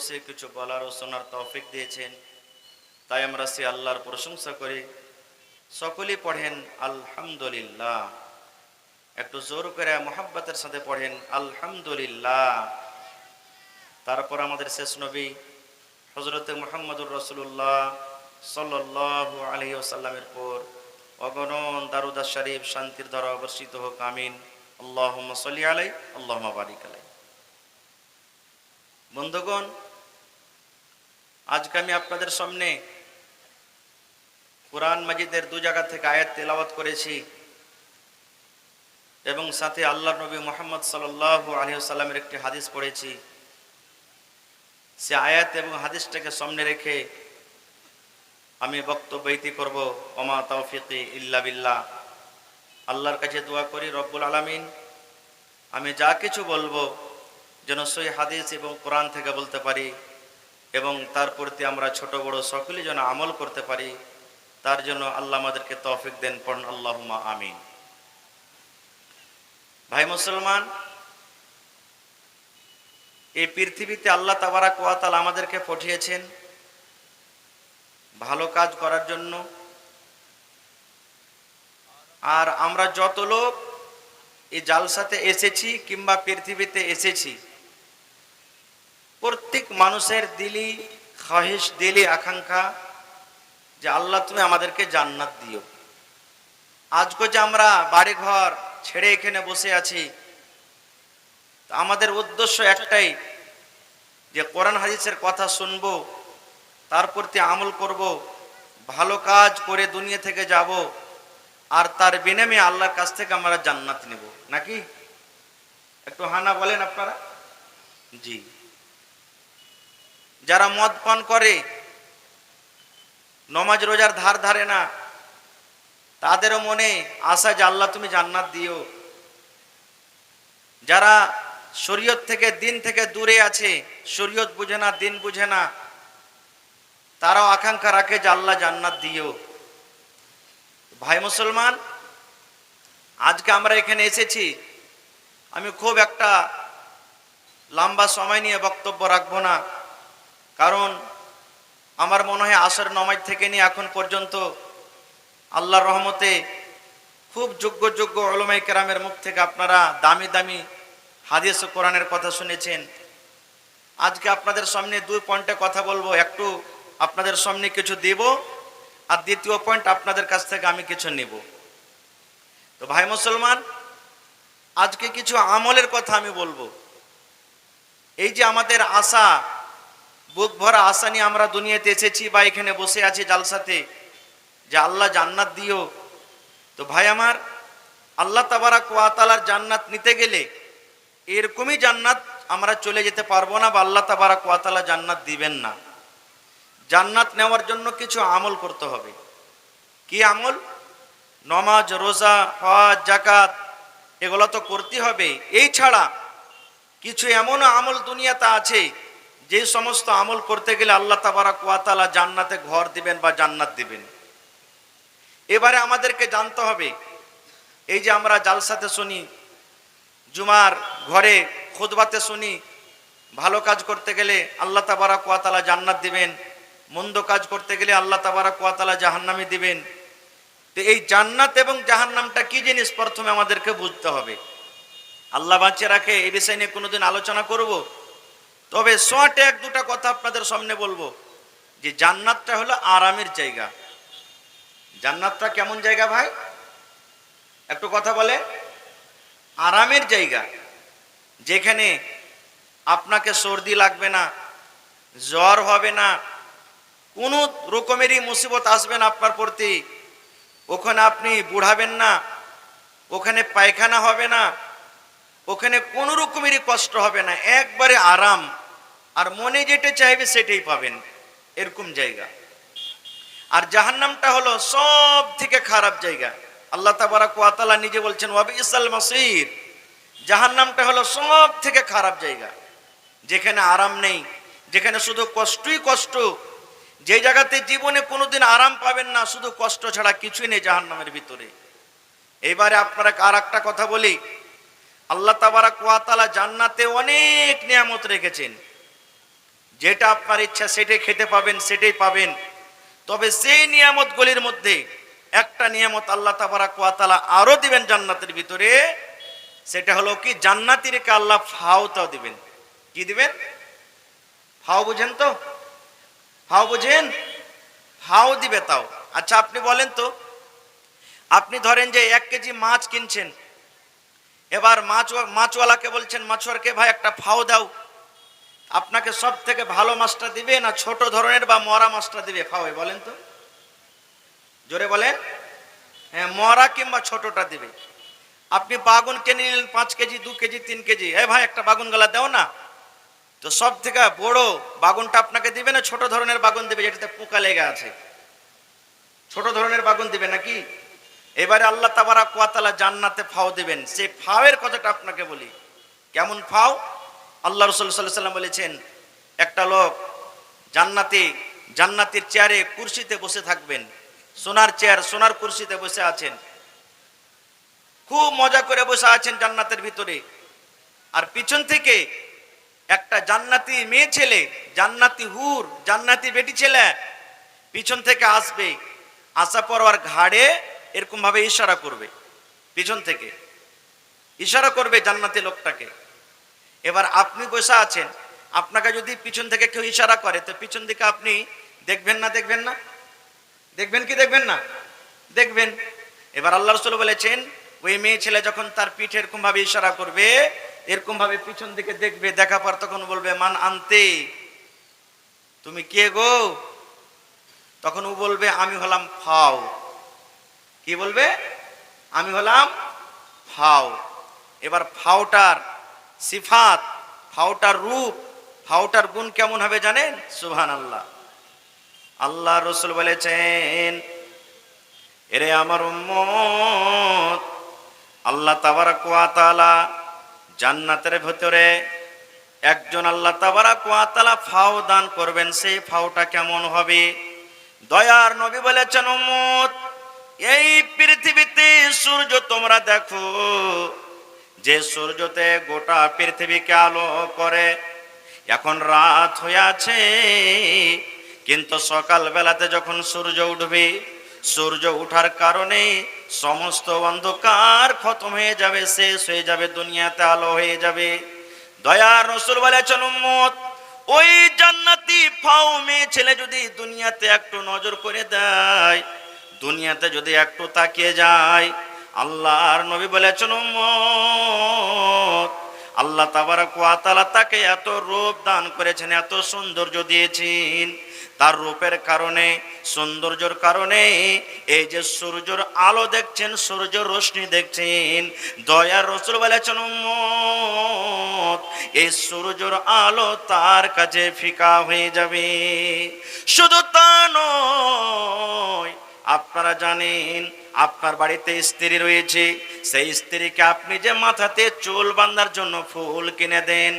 বসে কিছু বলার ও শোনার তৌফিক দিয়েছেন, তাই আমরা সে আল্লাহর প্রশংসা করি। সকলেই পড়েন আলহামদুলিল্লাহ। একটু জোর করে মোহাব্বতের সাথে পড়েন আলহামদুলিল্লাহ। তারপর আমাদের শেষ নবী হযরত মুহাম্মদুর রাসূলুল্লাহ সাল্লাল্লাহু আলাইহি ওয়াসাল্লামের পর অগণন দারুদ শরীফ শান্তির ধারা বর্ষিত হোক, আমিন। আল্লাহুম্মা সাল্লি আলাইহি আল্লাহুম্মা বারিক আলাইহি। বন্ধুগণ, আজকে আমি আপনাদের সামনে কুরআন মাজিদের দু জায়গা থেকে আয়াত তেলাওয়াত করেছি এবং সাথে আল্লাহর নবী মুহাম্মদ সাল্লাল্লাহু আলাইহি ওয়াসাল্লামের একটি হাদিস পড়েছি। সে আয়াত এবং হাদিসটাকে সামনে রেখে আমি বক্তব্য ইতি করব। ওমা তাওফিকি ইল্লা বিল্লাহ। আল্লাহর কাছে দোয়া করি রব্বুল আলামিন আমি যা কিছু বলবো যেন সহিহ হাদিস এবং কোরআন থেকে বলতে পারি এবং তার প্রতি আমরা ছোট বড় সকলেই যেন আমল করতে পারি, তার জন্য আল্লাহ আমাদেরকে তৌফিক দেন। পড়ুন আল্লাহুম্মা আমিন। ভাই মুসলমান, এই পৃথিবীতে আল্লাহ তাবারাক ওয়া তাআলা আমাদেরকে পাঠিয়েছেন ভালো কাজ করার জন্য। আর আমরা যত লোক এই জালসাতে এসেছি কিংবা পৃথিবীতে এসেছি, প্রত্যেক মানুষের দিলি খাহিশ, দিলি আকাঙ্ক্ষা যে আল্লাহ তুমি আমাদেরকে জান্নাত দিও। আজকে যে আমরা বাড়ি ঘর ছেড়ে এখানে বসে আছি, আমাদের উদ্দেশ্য একটাই যে কোরআন হাদিসের কথা শুনবো, তার প্রতি আমল করব, ভালো কাজ করে দুনিয়া থেকে যাব, আর তার বিনিময়ে আল্লাহর কাছ থেকে আমরা জান্নাত নেব, নাকি? একটু হানা বলেন আপনারা। জি। যারা মদ পান করে, নমাজ রোজার ধার ধারে না, তাদেরও মনে আশা যে আল্লাহ তুমি জান্নাত দিও। যারা শরীয়ত থেকে, দিন থেকে দূরে আছে, শরীয়ত বুঝে না, দিন বুঝে না, তারাও আকাঙ্ক্ষা রাখে যে আল্লাহ জান্নাত দিও। ভাই মুসলমান, আজকে আমরা এখানে এসেছি, আমি খুব একটা লম্বা সময় নিয়ে বক্তব্য রাখবো না, কারণ আমার মনে হয় আসর নামাজ থেকে নিয়ে এখন পর্যন্ত আল্লাহর রহমতে খুব যোগ্য যোগ্য উলামায়ে কেরামের মুখ থেকে আপনারা দামি দামি হাদিস ও কোরআনের কথা শুনেছেন। আজকে আপনাদের সামনে দুই পয়েন্টে কথা বলবো। একটু আপনাদের সামনে কিছু দেব, আর দ্বিতীয় পয়েন্ট আপনাদের কাছ থেকে আমি কিছু নেব। তো ভাই মুসলমান, আজকে কিছু আমলের কথা আমি বলবো। এই যে আমাদের আশা, বুক ভরা আশা নিয়ে আমরা দুনিয়াতে এসেছি বা এখানে বসে আছি জালসাতে, যে আল্লাহ জান্নাত দিও। তো ভাই আমার, আল্লাহ তাবারাক ওয়া তাআলার জান্নাত নিতে গেলে এরকমই জান্নাত আমরা চলে যেতে পারবো না, বা আল্লাহ তাবারাক ওয়া তাআলা জান্নাত দিবেন না। জান্নাত নেওয়ার জন্য কিছু আমল করতে হবে। কি আমল? নামাজ, রোজা, হজ, যাকাত, এগুলো তো করতে হবে। এই ছাড়া কিছু এমন আমল দুনিয়াতে আছে যে সমস্ত আমল করতে গেলে আল্লাহ তাবারাক ওয়া তাআলা জান্নাতে ঘর দিবেন বা জান্নাত দিবেন। এবারে আমাদেরকে জানতে হবে, এই যে আমরা জালসাতে শুনি, জুমার ঘরে খুতবাতে শুনি, ভালো কাজ করতে গেলে আল্লাহ তাবারাক ওয়া তাআলা জান্নাত দিবেন, মন্দ কাজ করতে গেলে আল্লাহ তাবারাক ওয়া তাআলা জাহান্নামে দিবেন। তো এই জান্নাত এবং জাহান্নামটা কি জিনিস প্রথমে আমাদেরকে বুঝতে হবে। আল্লাহ বাঁচিয়ে রাখে, এই বিষয় নিয়ে কোনোদিন আলোচনা করব, তবে শর্টে এক দুটা কথা আপনাদের সামনে বলবো। যে জান্নাতটা হলো আরামের জায়গা। জান্নাতটা কেমন জায়গা ভাই? একটু কথা বলে। আরামের জায়গা, যেখানে আপনাকে সর্দি লাগবে না, জ্বর হবে না, কোনো রকমেরই মুসিবত আসবে না আপনার প্রতি। ওখানে আপনি বুড়াবেন না, ওখানে পায়খানা হবে না, ওখানে কোনো রকমেরই কষ্ট হবে না, একবারে আরাম, আর মনে যেটা চাইবে সেটাই পাবেন, এরকম জায়গা। আর জাহান্নামটা হলো সব থেকে খারাপ জায়গা। আল্লাহ তাবারাক ওয়া তাআলা নিজে বলছেন ওয়া বিসাল মাসির। জাহান্নামটা হলো সব থেকে খারাপ জায়গা, যেখানে আরাম নেই, যেখানে শুধু কষ্টই কষ্ট, যে জায়গাতে জীবনে কোনোদিন আরাম পাবেন না, শুধু কষ্ট ছাড়া কিছুই নেই জাহান্নামের ভিতরে। এবারে আপনারা আর একটা কথা বলি, আল্লাহ তাবারাক ওয়া তাআলা জান্নাতে অনেক নিয়ামত রেখেছেন। যেটা আপনার ইচ্ছা সেটাই খেতে পাবেন, সেটাই পাবেন। তবে সেই নিয়ামতগুলির মধ্যে একটা নিয়ামত আল্লাহ তাবারাক ওয়া তাআলা আরো দিবেন জান্নাতের ভিতরে, সেটা হলো কি জান্নাতীদেরকে আল্লাহ ফাওতাও দিবেন। কি দিবেন? ফাও বুঝেন তো? ফাও বুঝেন? ফাও দিবে তাও। আচ্ছা আপনি বলেন তো, আপনি ধরেন যে 1 কেজি মাছ কিনছেন, এবার মাছওয়ালাকে বলছেন, মাছওয়ালাকে ভাই একটা ফাও দাও, আপনাকে সব থেকে ভালো মাছটা দিবে না ছোট ধরনের বা মরা মাছটা দিবে ফাওয়ে? বলেন তো, জোরে বলেন। হ্যাঁ, মরা কিংবা ছোটটা দিবে। আপনি বাগুন কিনে নিলেন 5 কেজি, 2 কেজি, 3 কেজি, এ ভাই একটা বাগুন গলা দাও না, তো সব থেকে বড় বাগুনটা আপনাকে দিবে না ছোট ধরনের বাগুন দিবে যেটাতে পোকা লেগে আছে? ছোট ধরনের বাগুন দিবে নাকি? এবারে আল্লাহ তাবারাক ওয়া তাআলা জান্নাতে ফাও দিবেন। সেই ফাওয়ের কথাটা আপনাকে বলি। কেমন ফাও? আল্লাহ রাসূল সাল্লাল্লাহু আলাইহি ওয়াসাল্লাম বলেছেন, একটা লোক জান্নাতের চেয়ারে কুরসিতে বসে থাকবেন, সোনার চেয়ার সোনার কুরসিতে বসে আছেন, খুব মজা করে বসে আছেন জান্নাতের ভিতরে। আর পিছন থেকে একটা জান্নাতি মেয়ে ছেলে, জান্নাতি হুর, জান্নাতি বেটি ছেলে পিছন থেকে আসবে, আসা পর আর ঘাড়ে এরকম ভাবে ইশারা করবে, পিছন থেকে ইশারা করবে জান্নাতি লোকটাকে। এবার আপনি বসে আছেন, আপনাকে যদি পিছন থেকে কেউ ইশারা করে তো পিছন দিকে আপনি দেখবেন না? দেখবেন না? দেখবেন কি দেখবেন না? দেখবেন। এবার আল্লাহ রাসূল বলেছেন, ওই মেয়ে ছেলে যখন তার পিঠে এরকম ভাবে ইশারা করবে, এরকম ভাবে পিছন দিকে দেখবে, দেখা পর তখন বলবে, মান আনতে, তুমি কে গো? তখন ও বলবে, আমি হলাম ফাও। কি বলবে? আমি হলাম ফাও। এবার ফাওটার সিফাত, ফাওটার রূপ, ফাওটার গুণ কেমন হবে জানেন? সুবহানাল্লাহ। আল্লাহ রাসূল বলেছেন, এরে আমার উম্মত, আল্লাহ তাবারাক ওয়া তাআলা জান্নাতের ভিতরে একজন আল্লাহ তাবারাক ওয়া তাআলা ফাও দান করবেন। সেই ফাওটা কেমন হবে? দয়ার নবী বলেছেন, উম্মত, এই পৃথিবীতে সূর্য তোমরা দেখো, যে সূর্যতে গোটা পৃথিবীকে আলো করে, এখন রাত হয়ে আছে, কিন্তু সকাল বেলাতে যখন সূর্য উঠবে, সূর্য উঠার কারণে সমস্ত অন্ধকার খতম হয়ে যাবে, শেষ হয়ে যাবে, দুনিয়াতে আলো হয়ে যাবে। দয়ার রাসূল বলেছেন, উম্মত, ওই জান্নাতি ফাও মেয়ে ছেলে যদি দুনিয়াতে একটু নজর করে দেয়, দুনিয়াতে যদি একটু তাকিয়ে যায়, আল্লাহর নবী বলেছেন, উম্মত, আল্লাহ তাবারাক ওয়া তাআলা তাকে এত রূপ দান করেছেন, এত সৌন্দর্য দিয়েছেন, তার রূপের কারণে, সৌন্দর্যের কারণে এই যে সূর্যের আলো দেখছেন, সূর্যের রশ্মি দেখছেন, দয়ার রাসূল বলেছেন, উম্মত, এই সূর্যের আলো তার কাছে ফিকা হয়ে যাবে। শুধু তা নয়, আপনারা জানেন আপনার বাড়িতে স্ত্রী রয়েছে, সেই স্ত্রীকে আপনি যে মাথাতে চুল বাঁধার জন্য ফুল কিনে দেন,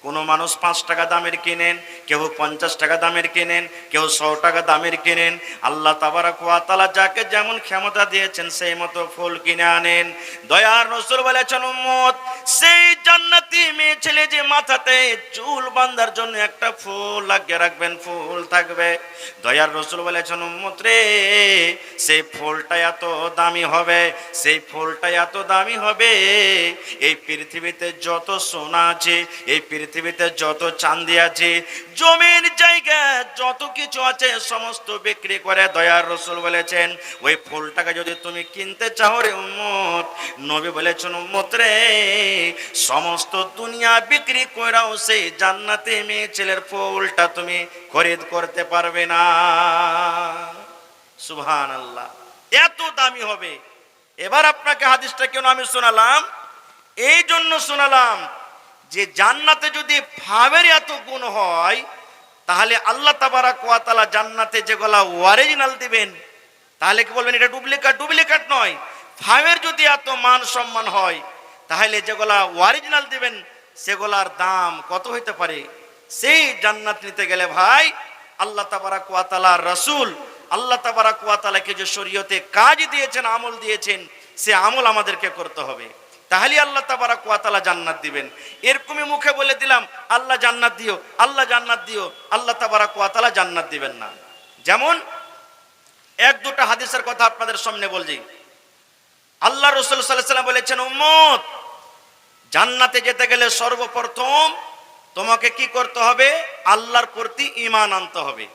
কোনো মানুষ 5 টাকা দামের কিনেন, কেউ 50 টাকা দামের কিনেন, কেউ 100 টাকা দামের কিনেন, আল্লাহ তাবারাক ওয়া তাআলা যাকে যেমন ক্ষমতা দিয়েছেন সেই মতো ফুল কিনে আনেন। দয়ার রাসূল বলেছেন, উম্মত, সেই জান্নাতি মেয়ে ছেলে যে মাথাতে চুল বাঁধার জন্য একটা ফুল লাগিয়ে রাখবেন, ফুল থাকবে, দয়ার রাসূল বলেছেন, উম্মত রে, সেই ফুলটা এত দামি হবে, সেই ফুলটা এত দামি হবে, এই পৃথিবীতে যত সোনা আছে, এই পৃথিবীতে যত চাঁদি আছে, জমির জায়গা যত কিছু আছে, সমস্ত বিক্রি করে, দয়ার রাসূল বলেছেন, ওই ফুলটাকে যদি তুমি কিনতে চাও রে উম্মত, নবী বলেছেন, উম্মত রে, সমস্ত দুনিয়া বিক্রি কইরাও সেই জান্নাতে মেয়ে ছেলের ফুলটা তুমি খরিদ করতে পারবে না। সুবহানাল্লাহ, এত দামি হবে। এবার আপনাকে হাদিসটা কেন আমি শোনালাম? এই জন্য শোনালাম যে জান্নাতে যদি ফাওয়ের এত গুণ হয়, তাহলে আল্লাহ তাবারাক ওয়া তাআলা জান্নাতে যেগুলা অরিজিনাল দিবেন, তাহলে কি বলবেন এটা ডুপ্লিকেট? ডুপ্লিকেট নয়। ফাওয়ের যদি এত মান সম্মান হয়, তাহলে যেগুলা অরিজিনাল দিবেন সেগুলার দাম কত হইতে পারে? সেই জান্নাত নিতে গেলে ভাই, আল্লাহ তাবারাক ওয়া তাআলার রাসূল, আল্লাহ তাবারাক ওয়া তাআলাকে যে শরীয়তে কাজ দিয়েছেন, আমল দিয়েছেন, সে আমল আমাদেরকে করতে হবে। তাহলে আল্লাহ তাবারাক ওয়া তাআলা জান্নাত দিবেন। এরকমই মুখে বলে দিলাম আল্লাহ জান্নাত দিও, আল্লাহ জান্নাত দিও, আল্লাহ তাবারাক ওয়া তাআলা জান্নাত দিবেন না। যেমন এক দুটা হাদিসের কথা আপনাদের সামনে বলছি। আল্লাহ রাসূল সাল্লাল্লাহু আলাইহি ওয়াসাল্লাম বলেছেন, উম্মত জান্নাতে যেতে গেলে সর্বপ্রথম তোমাকে কি করতে হবে? আল্লাহর প্রতি ঈমান আনতে হবে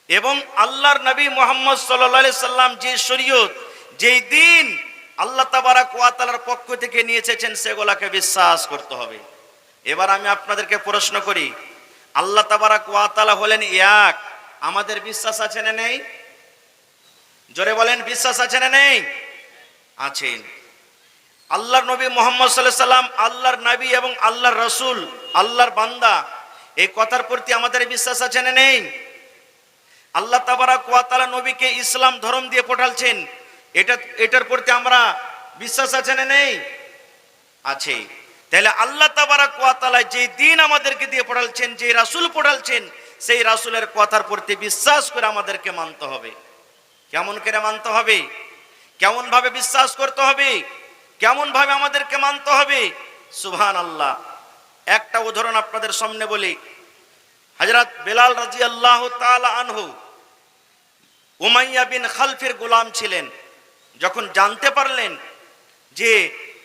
এবং আল্লাহর নবী মুহাম্মদ সাল্লাল্লাহু আলাইহি সাল্লাম যে শরীয়ত, যেই দিন আল্লাহ তাবারাক ওয়া তাআলার পক্ষ থেকে নিয়ে এসেছেন সেগুলোকে বিশ্বাস করতে হবে। এবার আমি আপনাদেরকে প্রশ্ন করি, আল্লাহ তাবারাক ওয়া তাআলা হলেন এক, আমাদের বিশ্বাস আছে না নেই? জোরে বলেন, বিশ্বাস আছে না নেই? আছেন। আল্লাহর নবী মুহাম্মদ সাল্লাল্লাহু আলাইহি সাল্লাম আল্লাহর নবী এবং আল্লাহর রাসূল, আল্লাহর বান্দা, এই কথার প্রতি আমাদের বিশ্বাস আছে না নেই? আল্লাহ তাবারাক ওয়া তাআলা নবীকে ইসলাম ধর্ম দিয়ে পাঠালছেন, এটার প্রতি আমরা বিশ্বাস আছে না নেই? আছে। তাহলে আল্লাহ তাবারাক ওয়া তাআলা যে দিন আমাদেরকে দিয়ে পাঠালছেন, যে রাসূল পাঠালছেন, সেই রাসূলের কথার প্রতি বিশ্বাস করে আমাদেরকে মানতে হবে। কেমন করে মানতে হবে? কেমন ভাবে বিশ্বাস করতে হবে? কেমন ভাবে আমাদেরকে মানতে হবে? সুবহানাল্লাহ। একটা উদাহরণ আপনাদের সামনে বলি। হযরত বেলাল রাদিয়াল্লাহু তাআলা আনহু উমাইয়া বিন খালফের গোলাম ছিলেন। যখন জানতে পারলেন যে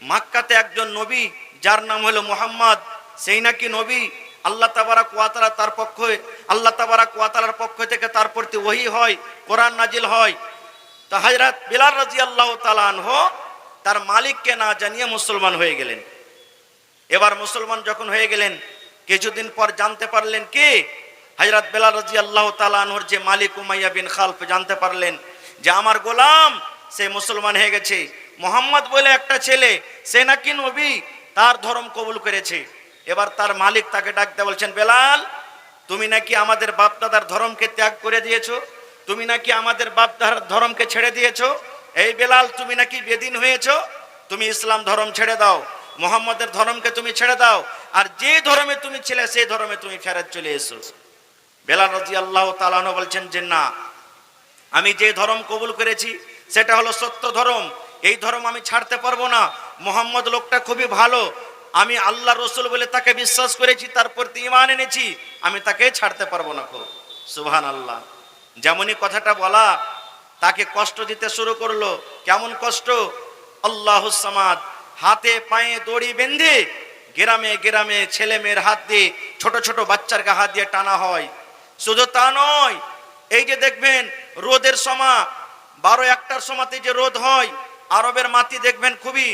মক্কাতে একজন নবী যার নাম হলো মুহাম্মদ, সেই নাকি নবী, আল্লাহ তাবারাক ওয়া তাআলা তার পক্ষে, আল্লাহ তাবারাক ওয়া তাআলার পক্ষ থেকে তার প্রতি ওহী হয়, কোরআন নাজিল হয়, তো হযরত বেলাল রাদিয়াল্লাহু তাআলা আনহু তার মালিককে না জানিয়ে মুসলমান হয়ে গেলেন। এবার মুসলমান যখন হয়ে গেলেন, কিছুদিন পর জানতে পারলেন কে? হযরত বেলাল রাদিয়াল্লাহু তাআলা আনহুর যে মালিক উমাইয়া বিন খালফ জানতে পারলেন যে আমার গোলাম সে মুসলমান হয়ে গেছে, মুহাম্মদ বলে একটা ছেলে সে নাকি নবী, তার ধর্ম কবুল করেছে। এবার তার মালিক তাকে ডাকতে বলছেন, বেলাল তুমি নাকি আমাদের বাপ দাদার ধর্মকে ত্যাগ করে দিয়েছো, তুমি নাকি আমাদের বাপ দাদার ধর্মকে ছেড়ে দিয়েছো। এই বেলাল তুমি নাকি বেদিন হয়েছো, তুমি ইসলাম ধর্ম ছেড়ে দাও, মুহাম্মদের ধর্মকে তুমি ছেড়ে দাও, আর যে ধর্মে তুমি ছিলে সেই ধর্মে তুমি ফেরত চলে এসো। বেলাল রাদিয়াল্লাহু তাআলা আনহু বলছেন যে না, আমি যে ধর্ম কবুল করেছি সেটা হলো সত্য ধর্ম, এই ধর্ম আমি ছাড়তে পারবো না। মুহাম্মদ লোকটা খুবই ভালো, আমি আল্লাহ রসুল বলে তাকে বিশ্বাস করেছি, তার প্রতি ঈমান এনেছি, আমি তাকে ছাড়তে পারবো না। খুব সুবহানাল্লাহ। যেমনই কথাটা বলা, তাকে কষ্ট দিতে শুরু করলো। কেমন কষ্ট? আল্লাহুস সামাদ, হাতে পায়ে দড়ি বেঁধে গ্রামে গ্রামে ছেলে মেয়ের হাত দিয়ে, ছোট ছোট বাচ্চার হাত দিয়ে টানা হয়। শুধু তা নয়, এই যে দেখবেন রোদের সময় 12-1টার সময়তে যে রোদ হয়, আরবের মাটি দেখবেন খুবই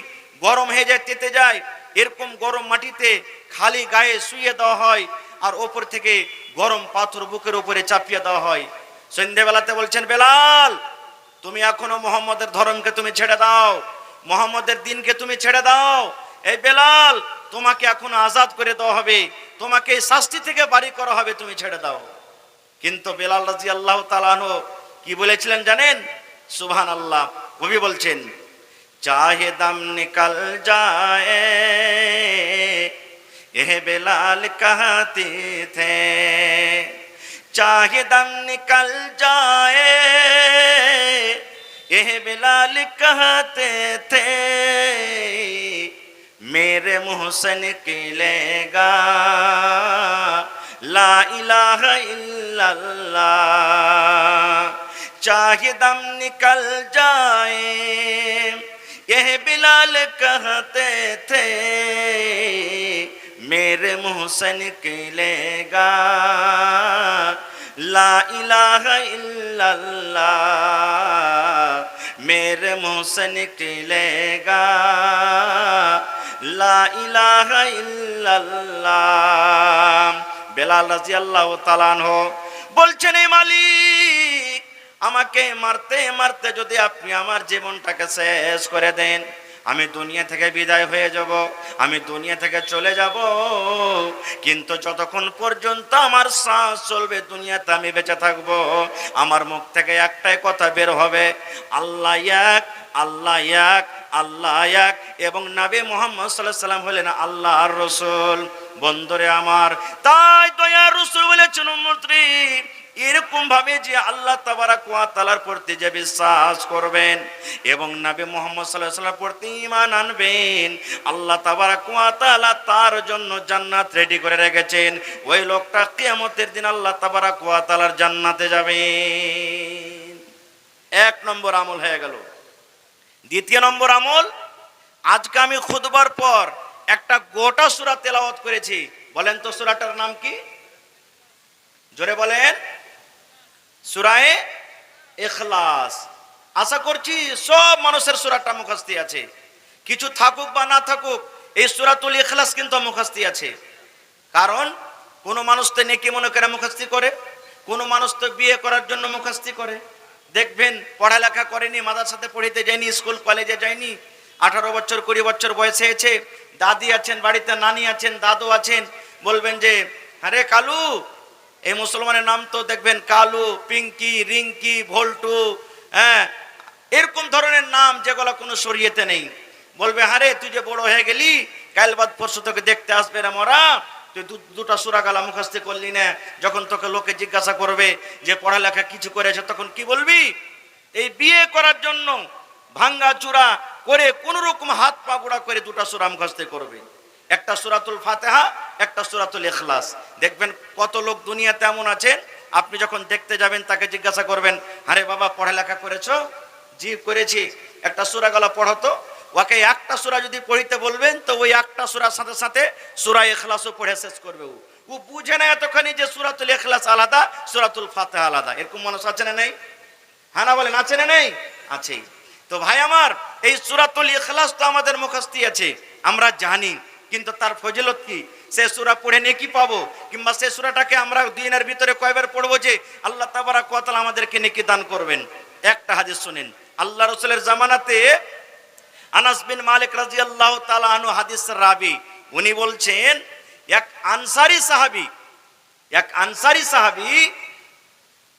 গরম হয়ে যায়, তেতে যায়, এরকম গরম মাটিতে খালি গায়ে শুইয়ে দেওয়া হয়, আর ওপর থেকে গরম পাথর বুকের উপরে চাপিয়ে দেওয়া হয়। সন্ধ্যেবেলাতে বলছেন, বেলাল তুমি এখনো মুহাম্মদের ধর্মকে তুমি ছেড়ে দাও, মুহাম্মদের দিনকে তুমি ছেড়ে দাও। এই বেলাল তোমাকে এখনো আজাদ করে দেওয়া হবে, তোমাকে এই শাস্তি থেকে বাড়ি করা হবে, তুমি ছেড়ে দাও। কিন্তু বেলাল রাদিয়াল্লাহু তাআলা আনহু কি বলেছিলেন জানেন? সুবহানাল্লাহ। কবি বলছেন, চাহে দম নিকল যায় এহ বেলাল कहते थे, चाहे दम निकल जाए यह बिलाल कहते थे, मेरे मुँह से निकलेगा ला इलाहा इल्लल्लाह, चाहे दम निकल जाए यह बिलाल कहते थे, मेरे मुँह से निकलेगा ला इलाहा इल्लल्लाह, मेरे मुँह से निकलेगा ला इलाहा इल्लल्लाह। বেলাল রাদিয়াল্লাহু তাআলা আনহু বলছেন, এই মালিক আমাকে মারতে মারতে যদি আপনি আমার জীবনটাকে শেষ করে দেন, আমি দুনিয়া থেকে বিদায় হয়ে যাব, আমি দুনিয়া থেকে চলে যাব, কিন্তু যতক্ষণ পর্যন্ত আমার শ্বাস চলবে দুনিয়াতে আমি বেঁচে থাকব, আমার মুখ থেকে একটাই কথা বের হবে, আল্লাহ এক, আল্লাহ এক, আল্লাহ এক, এবং নবী মুহাম্মদ সাল্লাল্লাহু আলাইহি সাল্লাম হলেন আল্লাহর রাসূল। বন্ধুরে আমার, তাই দয়ার রাসূল বলেছেন, উম্মতরে এরকম এরকম ভাবে যে আল্লাহ তাবারাক ওয়া তাআলার প্রতি যে বিশ্বাস করবেন এবং নবী মুহাম্মদ সাল্লাল্লাহু আলাইহি ওয়াসাল্লামের প্রতি ঈমান আনবেন, আল্লাহ তাবারাক ওয়া তাআলা তার জন্য জান্নাত রেডি করে রেখেছেন। ওই লোকটা কিয়ামতের দিন আল্লাহ তাবারাক ওয়া তাআলার জান্নাতে যাবে। এক নম্বর আমল হয়ে গেল। দ্বিতীয় নম্বর আমল, আজকে আমি খুতবার পর একটা গোটা সূরা তেলাওয়াত করেছি। বলেন তো সূরাটার নাম কি? জোরে বলেন। সূরায়ে ইখলাস। আশা করছি সব মানুষের সূরাটা মুখস্থ আছে, কিছু থাকুক বা না থাকুক এই সূরাতুল ইখলাস কিন্তু মুখস্থ আছে। কারণ কোন মানুষ তো নেকি মনে করে মুখস্থ করে, কোন মানুষ তো বিয়ে করার জন্য মুখস্থ করে। দেখবেন পড়ালেখা করেনি, মাদ্রাসাতে পড়িতে যায়নি, স্কুল কলেজে যায়নি, 18 বছর 20 বছর বয়সে এসে দাদি আছেন বাড়িতে, নানি আছেন, দাদু আছেন, বলবেন যে আরে কালু, এই মুসলমানের নাম তো দেখবেন কালু, পিঙ্কি, রিঙ্কি, ভল্টু, হ্যাঁ এরকম ধরনের নাম যেগুলো কোনো শরীয়তে নেই। বলবে আরে তুই যে বড় হয়ে গেলি, কাল বাদ পরশু তোকে দেখতে আসবে না মরা, তুই দুটা সূরা গালা মুখস্থ করলি না। যখন তোকে লোকে জিজ্ঞাসা করবে যে পড়ালেখা কিছু করেছে, তখন কি বলবি? এই বিয়ে করার জন্য ভাঙ্গা চূড়া করে কোন রকম হাত পা গুড়া করে দুটা সূরা মুখস্থ করবে, একটা সূরাতুল ফাতিহা, একটা সূরাতুল ইখলাস। দেখবেন কত লোক দুনিয়াতে এমন আছেন, আপনি যখন দেখতে যাবেন তাকে জিজ্ঞাসা করবেন আরে বাবা পড়ালেখা করেছো? জি করেছি। একটা সূরা গলা পড়ো তো। ওকে একটা সূরা যদি পড়িতে বলবেন তো ওই একটা সূরার সাথে সাথে সূরা ইখলাসও পড়ে শেষ করবে। ও বুঝে না এতখানি যে সূরাতুল ইখলাস আলাদা, সূরাতুল ফাতিহা আলাদা। এরকম মানুষ আছে না নেই? হ্যাঁ না বলেন, আছে না নেই? আছেই। তো ভাই আমার, এই সূরাতুল ইখলাস তো আমাদের মুখস্থ আছে, আমরা জানি, কিন্তু তার ফজিলত কি? সে সূরা পড়ে নেকি পাবো, কিংবা সে সূরাটাকে আমরা দিনের ভিতরে কয়বার পড়বো যে আল্লাহ তাবারাক ওয়া তাআলা আমাদেরকে নেকি দান করবেন? একটা হাদিস শুনেন। আল্লাহ রাসূলের জামানাতে আনাস বিন মালিক রাদিয়াল্লাহু তাআলা আনহু হাদিসের রাবী, উনি বলছেন এক আনসারী সাহাবী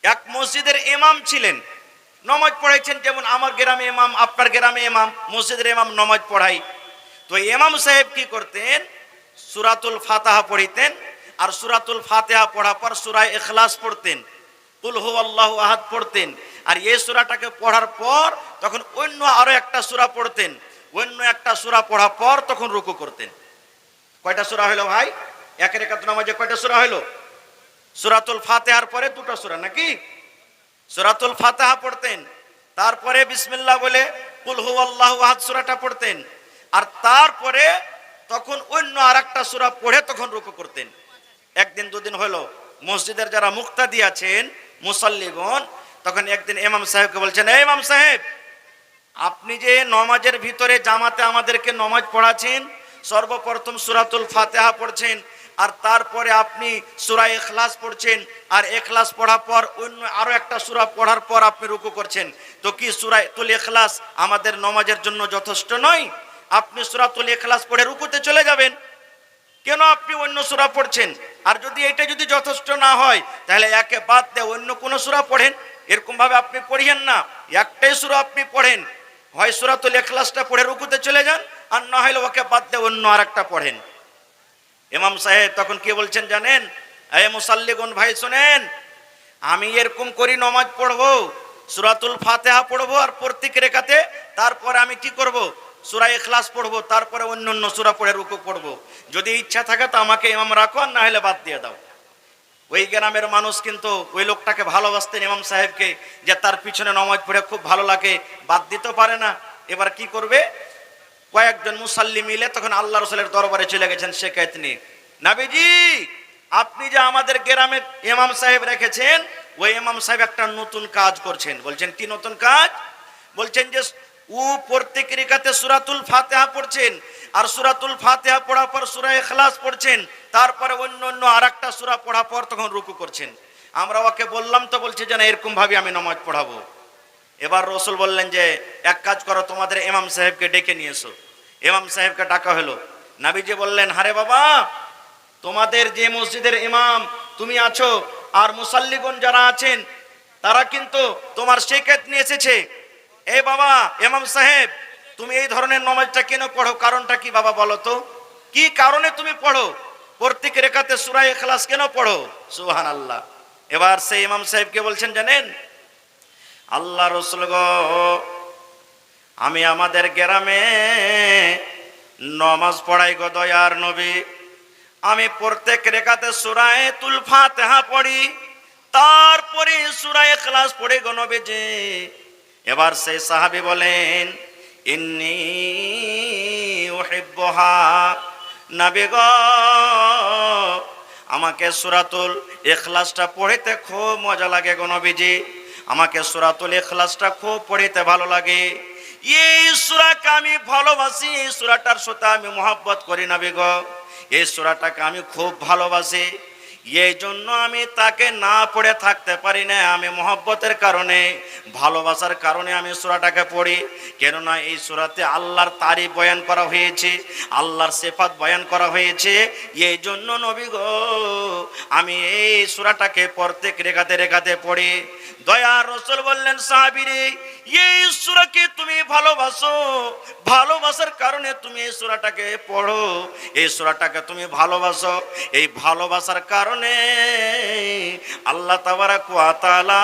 এক মসজিদের ইমাম ছিলেন, নামাজ পড়াইছেন। যেমন আমার গ্রামে ইমাম, আপনার গ্রামে ইমাম, মসজিদের ইমাম নামাজ পড়াই। তো ইমাম সাহেব কি করতেন? সূরাতুল ফাতিহা পড়িতেন, আর সূরাতুল ফাতিহা পড়ার পর সূরা ইখলাস পড়তেন, কুল হুয়াল্লাহু আহাদ পড়তেন। আর এই সূরাটাকে পড়ার পর তখন অন্য আরো একটা সূরা পড়তেন, অন্য একটা সূরা পড়ার পর তখন রুকু করতেন। কয়টা সূরা হলো ভাই? এক রাকাত নামাজে কয়টা সূরা হলো? সূরাতুল ফাতিহার পরে দুটো সূরা নাকি? সূরাতুল ফাতিহা পড়তেন, তারপরে বিসমিল্লাহ বলে কুল হুয়াল্লাহু আহাদ সূরাটা পড়তেন, আর তারপরে তখন অন্য আরেকটা সূরা পড়ে তখন রুকু করতেন। একদিন দুদিন হলো মসজিদের যারা মুক্তাদি আছেন, মুসাল্লিগণ, তখন একদিন ইমাম সাহেবকে বলছেন, এই ইমাম সাহেব, আপনি যে নামাজের ভিতরে জামাতে আমাদেরকে নামাজ পড়াচ্ছেন, সর্বপ্রথম সূরাতুল ফাতিহা পড়ছেন, আর তারপরে আপনি সূরা ইখলাস পড়ছেন, আর ইখলাস পড়ার পর অন্য আরো একটা সূরা পড়ার পর আপনি রুকু করছেন, তো কি সূরাতুল ইখলাস আমাদের নামাজের জন্য যথেষ্ট নয়? আপনি সূরাতুল ইখলাস পড়ে রুকুতে চলে যাবেন, কেন আপনি অন্য সূরা পড়ছেন? আর যদি এটা যদি যথেষ্ট না হয় তাহলে একে বাদ দিয়ে অন্য কোন সূরা পড়েন। এরকম ভাবে আপনি পড়িয়েন না, একটাই সূরা আপনি পড়েন, হয় সূরাতুল ইখলাসটা পড়ে রুকুতে চলে যান, আর না হলে ওকে বাদ দিয়ে অন্য আরেকটা পড়েন। ইমাম সাহেব তখন কি বলছেন জানেন? এই মুসাল্লিগণ ভাই শুনেন, আমি এরকম করি নামাজ পড়বো, সূরাতুল ফাতিহা পড়বো, আর প্রত্যেক রাকাতে তারপরে আমি কি করব? সূরা ইখলাস পড়বো, তারপরে অন্য অন্য সূরা পড়ে রুকু করব। যদি ইচ্ছা থাকে তো আমাকে ইমাম রাখো, আর না হলে বাদ দিয়ে দাও। ওই গ্রামের মানুষ কিন্তু ওই লোকটাকে ভালোবাসতেন, ইমাম সাহেবকে, যে তার পিছনে নামাজ পড়ে খুব ভালো লাগে, বাদ দিতে পারে না। এবার কি করবে? কয়েকজন মুসাল্লি মিলে তখন আল্লাহ রাসূলের দরবারে চলে গেছেন শিকায়েত নিয়ে, নবীজি আপনি যে আমাদের গ্রামে ইমাম সাহেব রেখেছেন, ওই ইমাম সাহেব একটা নতুন কাজ করছেন। বলছেন কি নতুন কাজ? বলছেন যে ও প্রত্যেক রাকাতে সূরাতুল ফাতিহা পড়ছেন, আর সূরাতুল ফাতিহা পড়ার পর সূরা ইখলাস পড়ছেন, তারপরে অন্য অন্য আরেকটা সূরা পড়ার পর তখন রুকু করছেন। আমরা ওকে বললাম তো, বলছে যে না এরকম ভাবে আমি নামাজ পড়াবো। এবার রাসূল বললেন যে এক কাজ করো, তোমাদের ইমাম সাহেবকে ডেকে নিয়ে এসো। ইমাম সাহেবকে ডাকা হলো। নবীজি বললেন, আরে বাবা, তোমাদের যে মসজিদের ইমাম তুমি আছো আর মুসাল্লিগণ যারা আছেন তারা কিন্তু তোমার শিকায়েত নিয়ে এসেছে। এই বাবা ইমাম সাহেব, তুমি এই ধরনের নামাজটা কেন পড়ো? কারণটা কি বাবা বলো তো? কি কারণে তুমি পড়ো? প্রত্যেক রাকাতে সূরা ইখলাস কেন পড়ো? সুবহানাল্লাহ। এবার সেই ইমাম সাহেবকে বলছেন জানেন, আল্লাহ রসুল গো, আমি আমাদের গ্রামে নমাজ পড়াই গো দয়ার নবী, আমি প্রত্যেক রেখাতে সূরা তুল ফাতিহা পড়ি, তারপরে সূরা ইখলাস পড়ি গো নবীজি। এবার সেই সাহাবী বলেন, ইন্নী উহিব্বুহা, নবী গো, আমাকে সূরাতুল ইখলাসটা পড়িতে খুব মজা লাগে গো নবীজি, আমাকে সূরাতুল ইখলাসটা খুব পড়িতে ভালো লাগে। এই সূরাকে আমি ভালোবাসি, এই সূরাটার সাথে আমি মহব্বত করি নবী গো, এই সূরাটাকে আমি খুব ভালোবাসি, এই জন্য আমি তাকে না পড়ে থাকতে পারি না। আমি মহব্বতের কারণে, ভালোবাসার কারণে আমি সূরাটাকে পড়ি। কেননা এই সূরাতে আল্লাহর তারিফ বয়ান করা হয়েছে, আল্লাহর সিফাত বয়ান করা হয়েছে। এই জন্য নবী গো, আমি এই সূরাটাকে প্রত্যেক রেখাতে রেখাতে পড়ি। দয়ার রাসূল বললেন, সাহাবীরে, এই সূরাকে তুমি ভালোবাসো, ভালোবাসার কারণে তুমি এই সূরাটাকে পড়ো, এই সূরাটাকে তুমি ভালোবাসো, এই ভালোবাসার কারণে আল্লাহ তাবারাক ওয়া তাআলা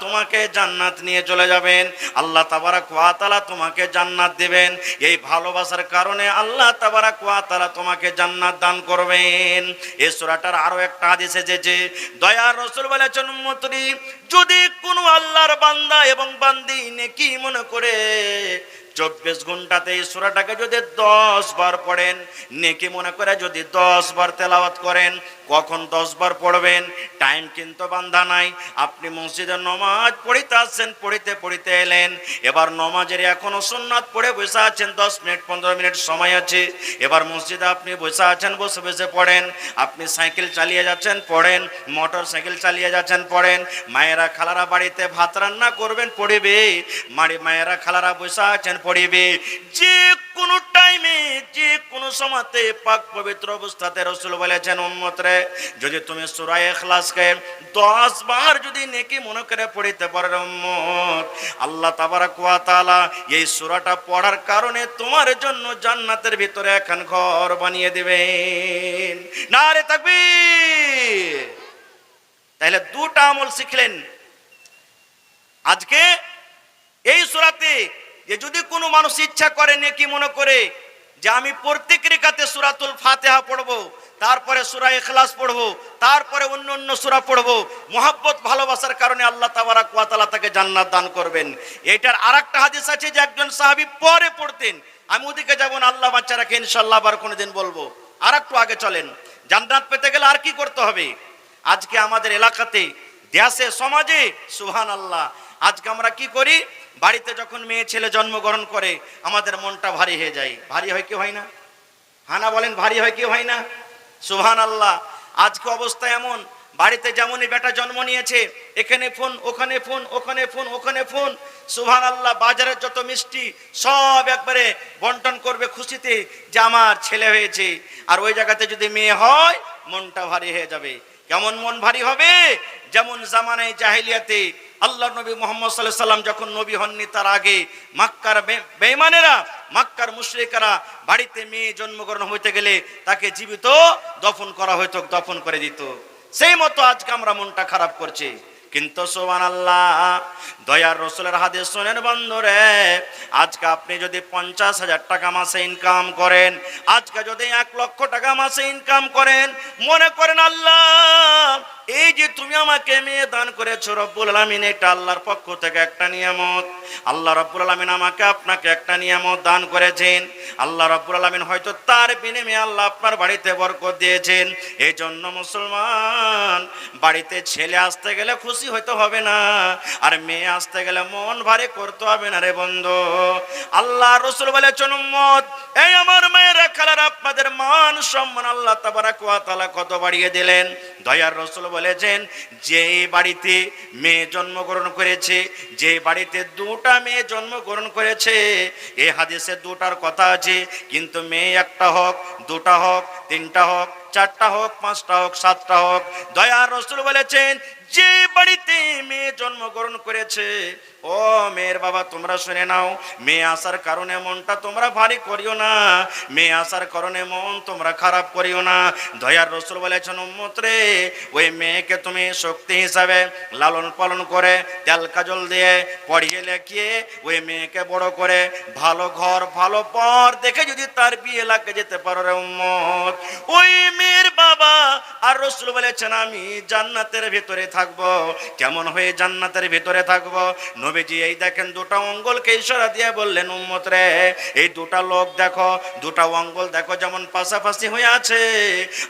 তোমাকে জান্নাত নিয়ে চলে যাবেন, আল্লাহ তাবারাক ওয়া তাআলা তোমাকে জান্নাত দিবেন। এই ভালোবাসার কারণে আল্লাহ তাবারাক ওয়া তাআলা তোমাকে জান্নাত দান করবেন। এই সূরাটার আরো একটা হাদিস এসেছে, দয়ার রাসূল বলেছেন, উম্মতরি, যদি কোনো আল্লাহর বান্দা এবং বান্দি নেকি মনে করে 24 ঘন্টাতে এই সূরাটাকে যদি 10 বার পড়েন, নেকি মনে করে যদি 10 বার তেলাওয়াত করেন, কখন 10 বার পড়বেন টাইম কিন্তু বান্ধা নাই। আপনি মসজিদে নামাজ পড়িতে আসছেন, পড়িতে পড়িতে এলেন, এবার নামাজের এখনো সুন্নাত পড়ে বসে আছেন, 10 মিনিট 15 মিনিট সময় আছে, এবার মসজিদে আপনি বসে আছেন, বসে বসে পড়েন। আপনি সাইকেল চালিয়ে যাচ্ছেন, পড়েন, মোটর সাইকেল চালিয়ে যাচ্ছেন, পড়েন। মায়েরা খালারা বাড়িতে ভাত রান্না করবেন, পড়িবে, মায়েরা খালারা বসে আছেন, পড়িবে। যে কোনো টাইমে, যে কোনো সময়তে পাক পবিত্র অবস্থাতে রাসূল বলেছেন, উম্মত রে, যদি তুমি সূরা ইখলাসকে 10 বার যদি নেকি মনে করে পড়িতে পারো উম্মত, আল্লাহ তাবারাক ওয়া তাআলা এই সূরাটা পড়ার কারণে তোমার জন্য জান্নাতের ভিতরে একখান ঘর বানিয়ে দিবেন। নারে তাকবীর। তাহলে দুটো আমল শিখলেন আজকে এই সূরাতে, যে যদি কোনো মানুষ ইচ্ছা করে নেকি মনে করে যে আমি প্রত্যেক রেখাতে সূরাতুল ফাতিহা পড়বো, তারপরে সূরা ইখলাস পড়বো, তারপরে অন্য অন্য সূরা পড়বো, মহব্বত ভালোবাসার কারণে আল্লাহ তাবারাক ওয়া তাআলা তাকে জান্নাত দান করবেন। এটার আরেকটা হাদিস আছে যে একজন সাহাবী পরে পড়তেন, আমি ওদিকে যাব না, আল্লাহ বাচ্চা রাখে, ইনশাআল্লাহ আবার কোনোদিন বলবো। আর একটু আগে চলেন, জান্নাত পেতে গেলে আর কি করতে হবে? আজকে আমাদের এলাকাতে, দেশে, সমাজে, সুবহানাল্লাহ, আজকে আমরা কি করি? বাড়িতে যখন মেয়ে ছেলে জন্মগ্রহণ করে আমাদের মনটা ভারী হয়ে যায়। ভারী হয় কি হয় না? হানা বলেন, ভারী হয় কি হয় না? সুবহানাল্লাহ। আজকে অবস্থা এমন, বাড়িতে যেমনই বেটা জন্ম নিয়েছে, এখানে ফোন, ওখানে ফোন, ওখানে ফোন, ওখানে ফোন, সুবহানাল্লাহ। বাজারের যত মিষ্টি সব একবারে বন্টন করবে খুশিতে যে আমার ছেলে হয়েছে। আর ওই জায়গাতে যদি মেয়ে হয় মনটা ভারী হয়ে যাবে। কেমন মন ভারী হবে? যেমন জামানায় জাহেলিয়াতে আল্লাহ নবী মুহাম্মদ সাল্লাল্লাহু আলাইহি সাল্লাম যখন নবী হননি তার আগে মক্কার বেঈমানেরা, মক্কার মুশরিকরা বাড়িতে মেয়ে জন্মগ্রহণ হইতে গেলে তাকে জীবিত দফন করা হইতো, দফন করে দিত। সেই মতো আজকে আমরা মনটা খারাপ করছি। কিন্তু সুবহানাল্লাহ, দয়ার রাসূলের হাদিস শুনেন বন্ধুরে, আজকে আপনি যদি 50,000 টাকা মাসে ইনকাম করেন, আজকে যদি 1 লক্ষ টাকা মাসে ইনকাম করেন, মনে করেন আল্লাহ এই যে তুমি আমাকে মেয়ে দান করেছো রব্বুল আলামিন, এটা আল্লাহর পক্ষ থেকে একটা নিয়ামত। আল্লাহ রব্বুল আলামিন আমাকে আপনাকে একটা নিয়ামত দান করেছেন। আল্লাহ রব্বুল আলামিন হয়তো তার বিনিময়ে আল্লাহ আপনার বাড়িতে বরকত দিয়েছেন। এই জন্য মুসলমান, বাড়িতে ছেলে আসতে গেলে খুশি হইতে হবে না, আর মেয়ে আসতে গেলে মন ভারী করতে হবে না রে বন্ধু। আল্লাহ রাসূল বলেছেন, উম্মত, এই আমার মায়েরা খালারা, আপনাদের মান সম্মান আল্লাহ তাবারাক ওয়া তাআলা কত বাড়িয়ে দিলেন। দয়ার রাসূল বলেছেন, যে বাড়িতে মেয়ে জন্মগ্রহণ করেছে, যে বাড়িতে দুটা মেয়ে জন্মগ্রহণ করেছে, এই হাদিসে দুটার কথা আছে, কিন্তু মেয়ে একটা হোক, দুটা হোক, তিনটা হোক, 4টা হোক, 5টা হোক, 7টা হোক, দয়ার রাসূল বলেছেন যে বাড়িতে মেয়ে জন্মগ্রহণ করেছে, ও মেয়ের বাবা তোমরা শুনে নাও, মেয়ে আসার কারণে মনটা তোমরা ভারী করিও না, মেয়ে আসার কারণে মন তোমরা খারাপ করিও না। দয়ার রাসূল বলেছেন, উম্মত রে, ওই মেয়েকে তুমি শক্তি হিসাবে লালন পালন করে তেল কাজল দিয়ে পড়িয়ে লেখিয়ে ওই মেয়েকে বড় করে ভালো ঘর ভালো পর দেখে যদি তার বিয়ে লাগে যেতে পারো রে উম্মত, ওই মেয়ের বাবা আর রাসূল বলেছেন আমি জান্নাতের ভিতরে থাকবো। কেমন হয়ে জান্নাতের ভিতরে থাকবো? নবীজি এই দেখেন দুটা অঙ্গলকে ইশারা দিয়ে বললেন, উম্মত রে, এই দুটা লোক দেখো, দুটা অঙ্গল দেখো যেমন পাশাপাশি হয়ে আছে,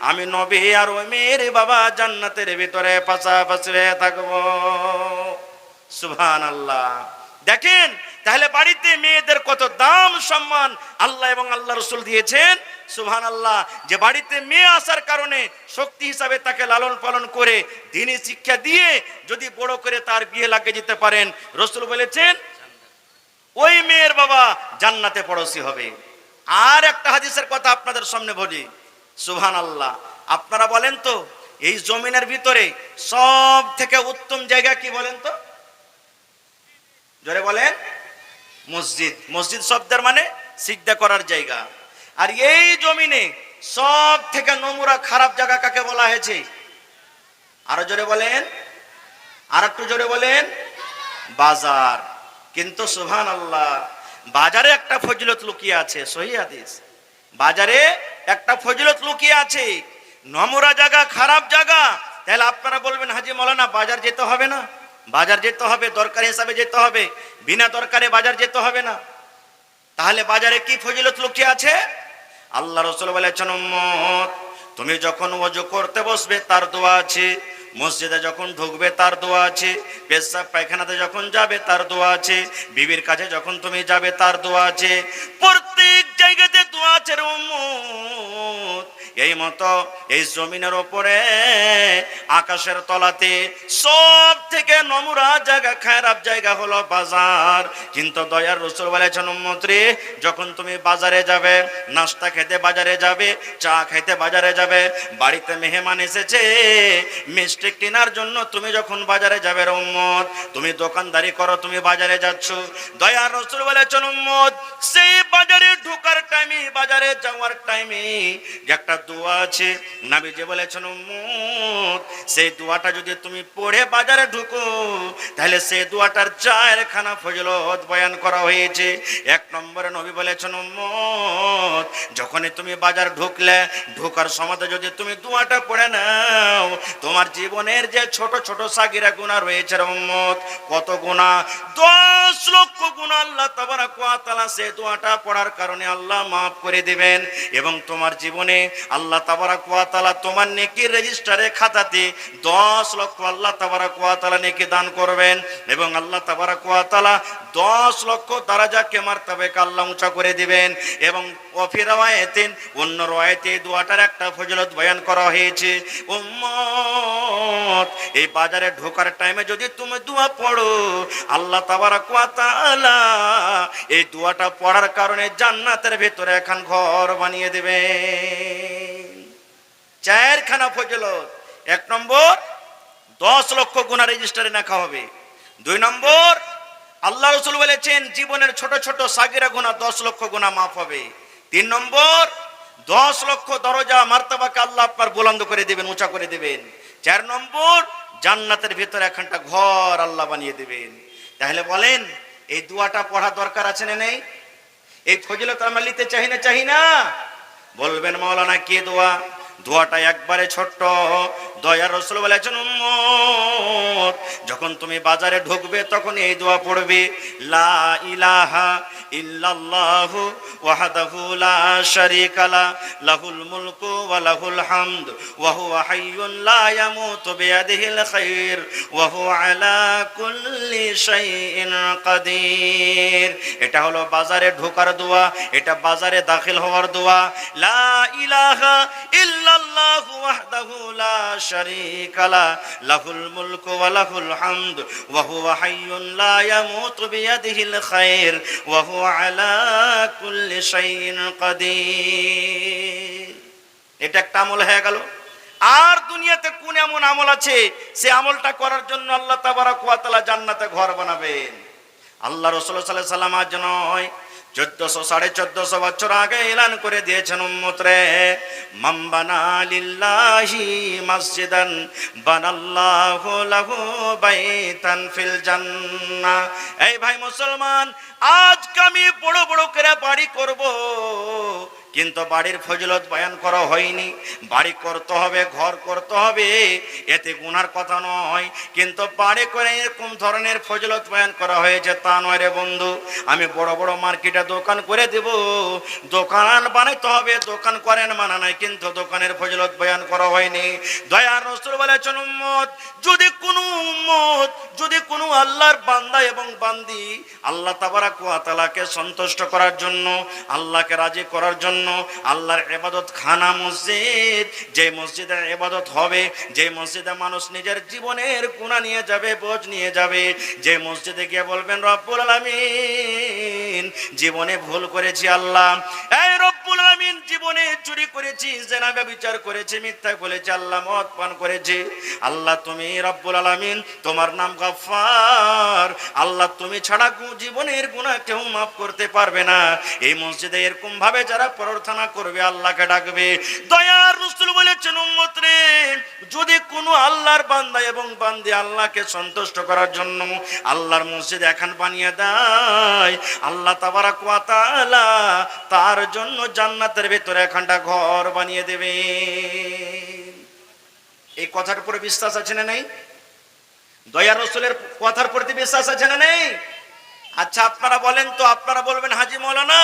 আমি নবী আর ওই মেয়ের বাবা জান্নাতের ভিতরে পাশাপাশি হয়ে থাকবো। সুবহানাল্লাহ। দেখেন তাহলে বাড়িতে মেয়েদের কত দাম সম্মান আল্লাহ এবং আল্লাহ রাসূল দিয়েছেন। সুবহানাল্লাহ। যে বাড়িতে মেয়ে আসার কারণে শক্তি হিসাবে তাকে লালন পালন করে দ্বীনি শিক্ষা দিয়ে যদি বড় করে তার বিয়ে লাগিয়ে দিতে পারেন, রাসূল বলেছেন ওই মেয়ের বাবা জান্নাতে পড়োশি হবে। আর একটা হাদিসের কথা আপনাদের সামনে বলি। সুবহানাল্লাহ। আপনারা বলেন তো এই জমিনের ভিতরে সব থেকে উত্তম জায়গা কি বলেন তো? জোরে বলেন। মসজিদ। মসজিদ শব্দের মানে সিজদা করার জায়গা। আর এই জমিনে সব থেকে নোংরা খারাপ জায়গা কাকে বলা হয়েছে? আরো জোরে বলেন, আর একটু জোরে বলেন। বাজার। কিন্তু সুবহানাল্লাহ, বাজারে একটা ফজিলত লুকিয়ে আছে। সহিহ হাদিস। বাজারে একটা ফজিলত লুকিয়ে আছে। নোংরা জায়গা, খারাপ জায়গা। তাহলে আপনারা বলবেন, হাজি মাওলানা বাজার যেতে হবে না? বাজার যেতে হবে, দরকার হিসাবে যেতে হবে, বিনা দরকারে বাজার যেতে হবে না। তাহলে বাজারে কি ফজিলত লুকিয়ে আছে? আল্লাহ রাসূল বলেছেন, উম্মত তুমি যখন ওযু করতে বসবে তার দোয়া আছে, মসজিদে যখন ঢুকবে তার দোয়া আছে, পেশাব পায়খানাতে যখন যাবে তার দোয়া আছে, বিবির কাছে যখন তুমি যাবে তার দোয়া আছে, প্রত্যেক জায়গাতে দোয়া আছে রে উম্মত। এই মতো এই জমিনের উপরে আকাশের তলাতে সব থেকে নোংরা জায়গা, খারাপ জায়গা হলো বাজার। কিন্তু দয়ার রাসূল বলেছেন, উম্মত রে, যখন তুমি বাজারে যাবে, নাস্তা খেতে বাজারে যাবে, চা খেতে বাজারে যাবে, বাড়িতে মেহমান এসেছে মিষ্টি কেনার জন্য তুমি যখন বাজারে যাবে রে উম্মত, তুমি দোকানদারি করো, তুমি বাজারে যাচ্ছ, দয়ার রাসূল বলেছেন, উম্মত সেই বাজারে ঢোকার টাইমে, বাজারে যাওয়ার টাইমে একটা দোয়া আছে, নবীজি বলেছেন, উম্মত সেই দোয়াটা যদি তুমি পড়ে বাজারে ঢুকো, তাহলে সেই দোয়াটার চারখানা ফজিলত বয়ান করা হয়েছে। এক নম্বরে নবী বলেছেন, উম্মত যখনই তুমি বাজার ঢুকলে, ঢোকার সময় যদি তুমি দোয়াটা পড়ে নাও, তোমার জীবনের যে ছোট ছোট সাগিরা গুনাহ রয়েছে রে উম্মত, কত গুনাহ, 10 লক্ষ গুনাহ আল্লাহ তাবারক ওয়া তাআলা সেই দোয়াটা পড়ার কারণে আল্লাহ মাফ করে দিবেন। এবং তোমার জীবনে আল্লাহ তাবারক ওয়া তাআলা তোমার নেকির রেজিস্টারে খাতাতে 10 লক্ষ আল্লাহ তাবারক ওয়া তাআলা নেকি দান করবেন। এবং আল্লাহ তাবারক ওয়া তাআলা 10 লক্ষ দরজাকে মারতাবাকে আল্লাহ উঁচা করে দিবেন। এবং ওয়াফি রাওয়ায়াতিন, অন্য রাওয়ায়াতে এই দোয়াটার একটা ফজিলত বয়ান করা হয়েছে, উম্মত এই বাজারে ঢোকার টাইমে যদি তুমি দোয়া পড়ো, আল্লাহ তাবারক ওয়া তাআলা এই দোয়াটা পড়ার কারণে জান্নাতের ভিতরে এখন ঘর বানিয়ে দিবেন। চারখানা ফজিলত। এক নম্বর 10 লক্ষ গুনাহ রেজিস্টারে লেখা হবে। 2 নম্বর আল্লাহ রাসূল বলেছেন জীবনের ছোট ছোট সাগিরা গুনাহ 10 লক্ষ গুনাহ মাফ হবে। 3 নম্বর 10 লক্ষ দরজা মারতাবাকে আল্লাহ আপনার বুলন্দ করে দিবেন, উঁচা করে দিবেন। 4 নম্বর জান্নাতের ভিতরে একটা ঘর আল্লাহ বানিয়ে দিবেন। তাহলে বলেন এই দোয়াটা পড়া দরকার আছে না নেই? এই ফজিলত আমরা নিতে চাই না? বলবেন মাওলানা কি দোয়া? দোয়াটা একবারে ছোট্ট। দয়ার রাসূল বলেছেন, উম্মত যখন তুমি বাজারে ঢুকবে তখন এই দোয়া পড়বে, লা ইলাহা ইল্লাল্লাহু ওয়াহদাহু লা শারীকা লা, লাহুল মুলকু ওয়া লাহুল হামদ ওয়া হুয়া হাইয়ুন লা ইয়ামুতু বিয়াদিহিল খায়র ওয়া হুয়া আলা কুল্লি শাইইন কাদির। এটা হলো বাজারে ঢোকার দোয়া, এটা বাজারে দাখিল হওয়ার দোয়া। লা ইলাহা ইল্লাল্লাহু ওয়াহদাহু লা শারীকা লা, লাহুল মুলকু ওয়া লাহুল হামদ ওয়া হুয়া হাইয়ুন লা ইয়ামুতু বিয়াদিহিল খায়র ওয়া হুয়া আলা কুল্লি শাইইন কাদির। এটা একটা আমল হয়ে গেল। আর দুনিয়াতে কোন এমন আমল আছে সে আমলটা করার জন্য আল্লাহ তাবারক ওয়া তাআলা জান্নাতে ঘর বানাবেন? আল্লাহ রাসূল সাল্লাল্লাহু আলাইহি ওয়াসাল্লাম আজ নয় 1400-1450 বছর আগে এলান করে দিয়েছেন, উম্মত রে, মান বানা লিল্লাহি মসজিদান বানাল্লাহু লাহু বাইতান ফিল জান্নাহ। এই ভাই মুসলমান, আজকে আমি বড় বড় করে বাড়ি করব, কিন্তু বাড়ির ফজিলত বয়ান করা হয়নি। বাড়ি করতে হবে, ঘর করতে হবে, এতে গুনার কথা নয়, কিন্তু বাড়ি করে এরকম ধরনের ফজিলত বয়ান করা হয়েছে তা নয় রে বন্ধু। আমি বড় বড় মার্কেটে দোকান করে দেব, দোকান বানাইতে হবে, দোকান করেন মানা নাই, কিন্তু দোকানের ফজিলত বয়ান করা হয়নি। দয়ার রাসূল বলেছেন, উম্মত যদি কোনো আল্লাহর বান্দা এবং বান্দি আল্লাহ তাবারক ওয়া তাআলাকে সন্তুষ্ট করার জন্য, আল্লাহকে রাজি করার জন্য আল্লাহর ইবাদত খানা মসজিদ, যে মসজিদে ইবাদত হবে, যে মসজিদে মানুষ নিজের জীবনের গুনাহ নিয়ে যাবে, বোঝ নিয়ে যাবে, যে মসজিদে গিয়ে বলবেন রব্বুল আলামিন জীবনে ভুল করেছি আল্লাহ, এই রব্বুল আলামিন জীবনে চুরি করেছি, জিনা ব্যভিচার করেছি, মিথ্যা বলেছি আল্লাহ, মদ পান করেছি আল্লাহ, তুমি রব্বুল আলামিন তোমার নাম গফফার আল্লাহ, তুমি ছাড়া জীবনের গুনাহ কেউ মাফ করতে পারবে না। এই মসজিদে এরকম ভাবে যারা প্রার্থনা করবে, আল্লাহকে ডাকবে, দয়ার রাসূল বলেছেন, উম্মত রে, যদি কোনো আল্লাহর বান্দা এবং বান্দি আল্লাহকে সন্তুষ্ট করার জন্য আল্লাহর মসজিদ এখন বানিয়ে দেয়, আল্লাহ তাবারক ওয়া তাআলা তার জন্য জান্নাতের ভিতরে এখানটা ঘর বানিয়ে দেবে। এই কথার উপরে বিশ্বাস আছে না নেই? দয়ার রাসূলের কথার প্রতি বিশ্বাস আছে না নেই? আচ্ছা আপনারা বলেন তো, আপনারা বলবেন হাজী মাওলানা,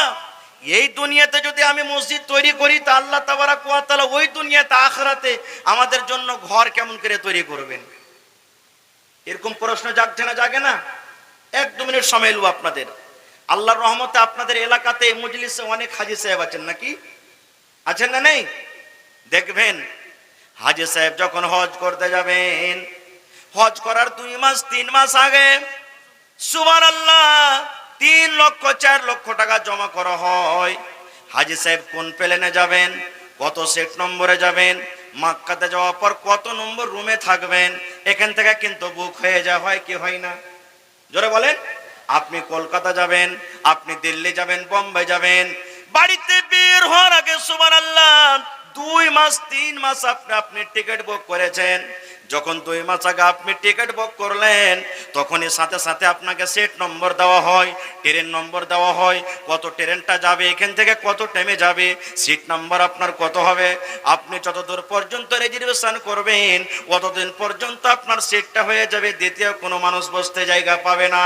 এই দুনিয়াতে যদি আমি মসজিদ তৈরি করি তা আল্লাহ তাবারক ওয়া তাআলা ওই দুনিয়াতে আখিরাতে আমাদের জন্য ঘর কেমন করে তৈরি করবেন? এরকম প্রশ্ন জাগছে না, জাগে না? 1-2 মিনিট সময় নেব আপনাদের। আল্লাহর রহমতে আপনাদের এলাকাতে মজলিসে অনেক হাজী সাহেব আছেন, নাকি আছেন না নেই? দেখবেন হাজী সাহেব যখন হজ করতে যাবেন, হজ করার 2 মাস 3 মাস আগে সুবহানাল্লাহ 3 লক্ষ 4 লক্ষ টাকা জমা করা হয়। হাজী সাহেব কোন প্লেনে যাবেন, কত সেট নম্বরে যাবেন, মক্কাতে যাওয়ার পর কত নম্বর রুমে থাকবেন, এখান থেকে কিন্তু বুক হয়ে যায়, হয় কি হয় না? জোরে বলেন। আপনি কলকাতা যাবেন, আপনি দিল্লি যাবেন, বোম্বে যাবেন, বাড়িতে বের হওয়ার আগে সুবহানাল্লাহ 2 মাস 3 মাস আপনি টিকিট বুক করেছেন। যখন 2 মাস আগে আপনি টিকিট বুক করলেন, তখনই সাথে সাথে আপনাকে সেট নম্বর দেওয়া হয়, ট্রেন নম্বর দেওয়া হয়, কত ট্রেনটা যাবে, এখান থেকে কত টাইমে যাবে, সিট নাম্বার আপনার কত হবে। আপনি যতদূর পর্যন্ত রিজার্ভেশন করবেন ততদিন পর্যন্ত আপনার সিটটা হয়ে যাবে, দ্বিতীয় কোনো মানুষ বসতে জায়গা পাবে না।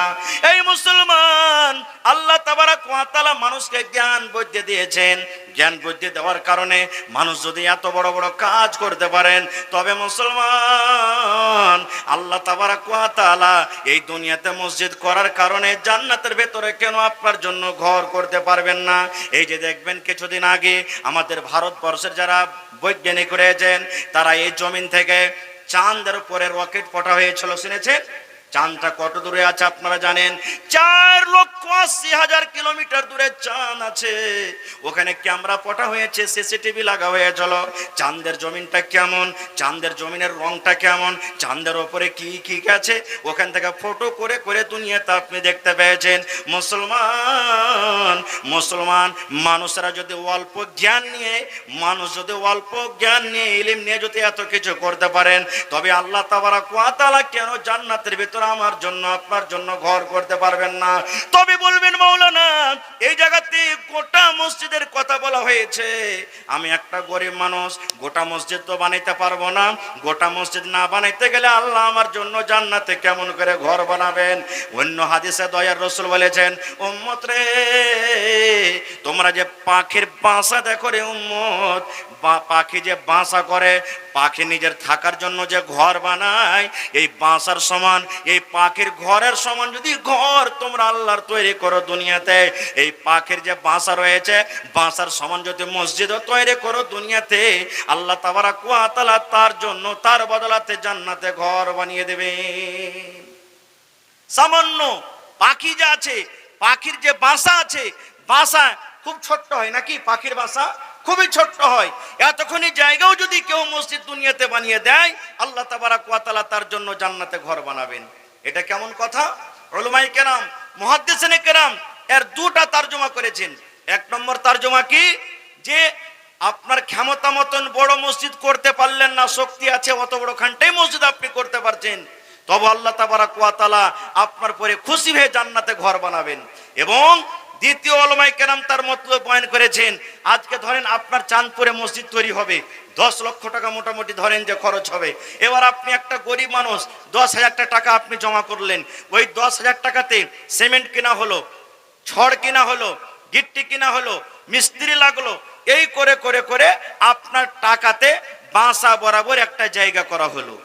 এই মুসলমান, আল্লাহ তাবারক ওয়া তাআলা মানুষকে জ্ঞান বুদ্ধি দিয়েছেন। জ্ঞান বুদ্ধি দেওয়ার কারণে মানুষ যদি এত বড় বড় কাজ করতে পারেন, তবে মুসলমান আল্লাহ তাবারক ওয়া তাআলা এই দুনিয়াতে মসজিদ করার কারণে জান্নাতের ভেতরে কেন আপনার জন্য ঘর করতে পারবেন না? এই যে দেখবেন কিছুদিন আগে আমাদের ভারতবর্ষের যারা বৈজ্ঞানিক রয়েছেন, তারা এই জমিন থেকে চাঁদের উপরে রকেট পাঠা হয়েছিল, শুনেছেন? চাঁদটা কত দূরে আছে আপনারা জানেন? 4,80,000 কিলোমিটার দূরে চাঁদ আছে। ওখানে ক্যামেরা পটা হয়েছে, সিসিটিভি লাগা হয়েছিল। চাঁদের জমিনটা কেমন, চাঁদের জমিনের রংটা কেমন, চাঁদের ওপরে কি কি আছে, ওখান থেকে ফটো করে করে দুনিয়াতে আপনি দেখতে পেয়েছেন। মুসলমান মানুষরা যদি অল্প জ্ঞান নিয়ে ইলম নিয়ে যদি এত কিছু করতে পারেন, তবে আল্লাহ তাবারক ওয়া তাআলা কেন জান্নাতের ভিতরে আমার জন্য আপনার জন্য ঘর করতে পারবেন না? তবে বলবেন মাওলানা, এই জায়গাতে গোটা মসজিদের কথা বলা হয়েছে, আমি একটা গরিব মানুষ, গোটা মসজিদ তো বানাইতে পারবো না। গোটা মসজিদ না বানাইতে গেলে আল্লাহ আমার জন্য জান্নাতে কেমন করে ঘর বানাবেন? অন্য হাদিসে দয়ার রাসূল বলেছেন, উম্মত রে, তোমরা যে পাখির বাসা দেখো রে উম্মত, পাখি যে বাসা করে, পাখি নিজের থাকার জন্য যে ঘর বানায়, এই বাসার সমান, এই পাখির ঘরের সমান যদি ঘর তোমরা আল্লাহর তৈরি করো দুনিয়াতে, এই পাখির যে বাসা রয়েছে, বাসার সমান যদি মসজিদও তৈরি করো দুনিয়াতে, আল্লাহ তাবারক ওয়া তাআলা তার জন্য, তার বদলাতে জান্নাতে ঘর বানিয়ে দেবে। সামান্য পাখি যে আছে, পাখির যে বাসা আছে, বাসা খুব ছোট্ট হয় নাকি? পাখির বাসা খুবই ছোট্ট হয়। এতক্ষণই জায়গাও যদি কেউ মসজিদ দুনিয়াতে বানিয়ে দেয়, আল্লাহ তাবারাক ওয়া তাআলা তার জন্য জান্নাতে ঘর বানাবেন। এটা কেমন কথা? উলামায়ে কেরাম, মুহাদ্দিসিনে কেরাম এর দুটা তরজমা করেছেন। এক নম্বর তরজমা কি, যে আপনার ক্ষমতা মতন বড় মসজিদ করতে পারলেন না, শক্তি আছে অত বড় খানটাই মসজিদ আপনি করতে পারছেন, তবে আল্লাহ তাবারাক ওয়া তাআলা আপনার পরে খুশি হয়ে জান্নাতে ঘর বানাবেন। এবং দ্বিতীয় উলামায়ে কেরাম তার মতলব বয়ান করেছেন, আজকে ধরেন আপনার চাঁদপুরে মসজিদ তৈরি হবে, 10 লক্ষ টাকা মোটামুটি ধরেন যে খরচ হবে। এবার আপনি একটা গরিব মানুষ, 10,000 টাকা আপনি জমা করলেন, ওই 10,000 টাকাতে সিমেন্ট কেনা হলো, ছড় কেনা হলো, গিট্টি কেনা হলো, মিস্ত্রি লাগলো, এই করে করে করে আপনার টাকাতে বাসা বরাবর একটা জায়গা করা হলো,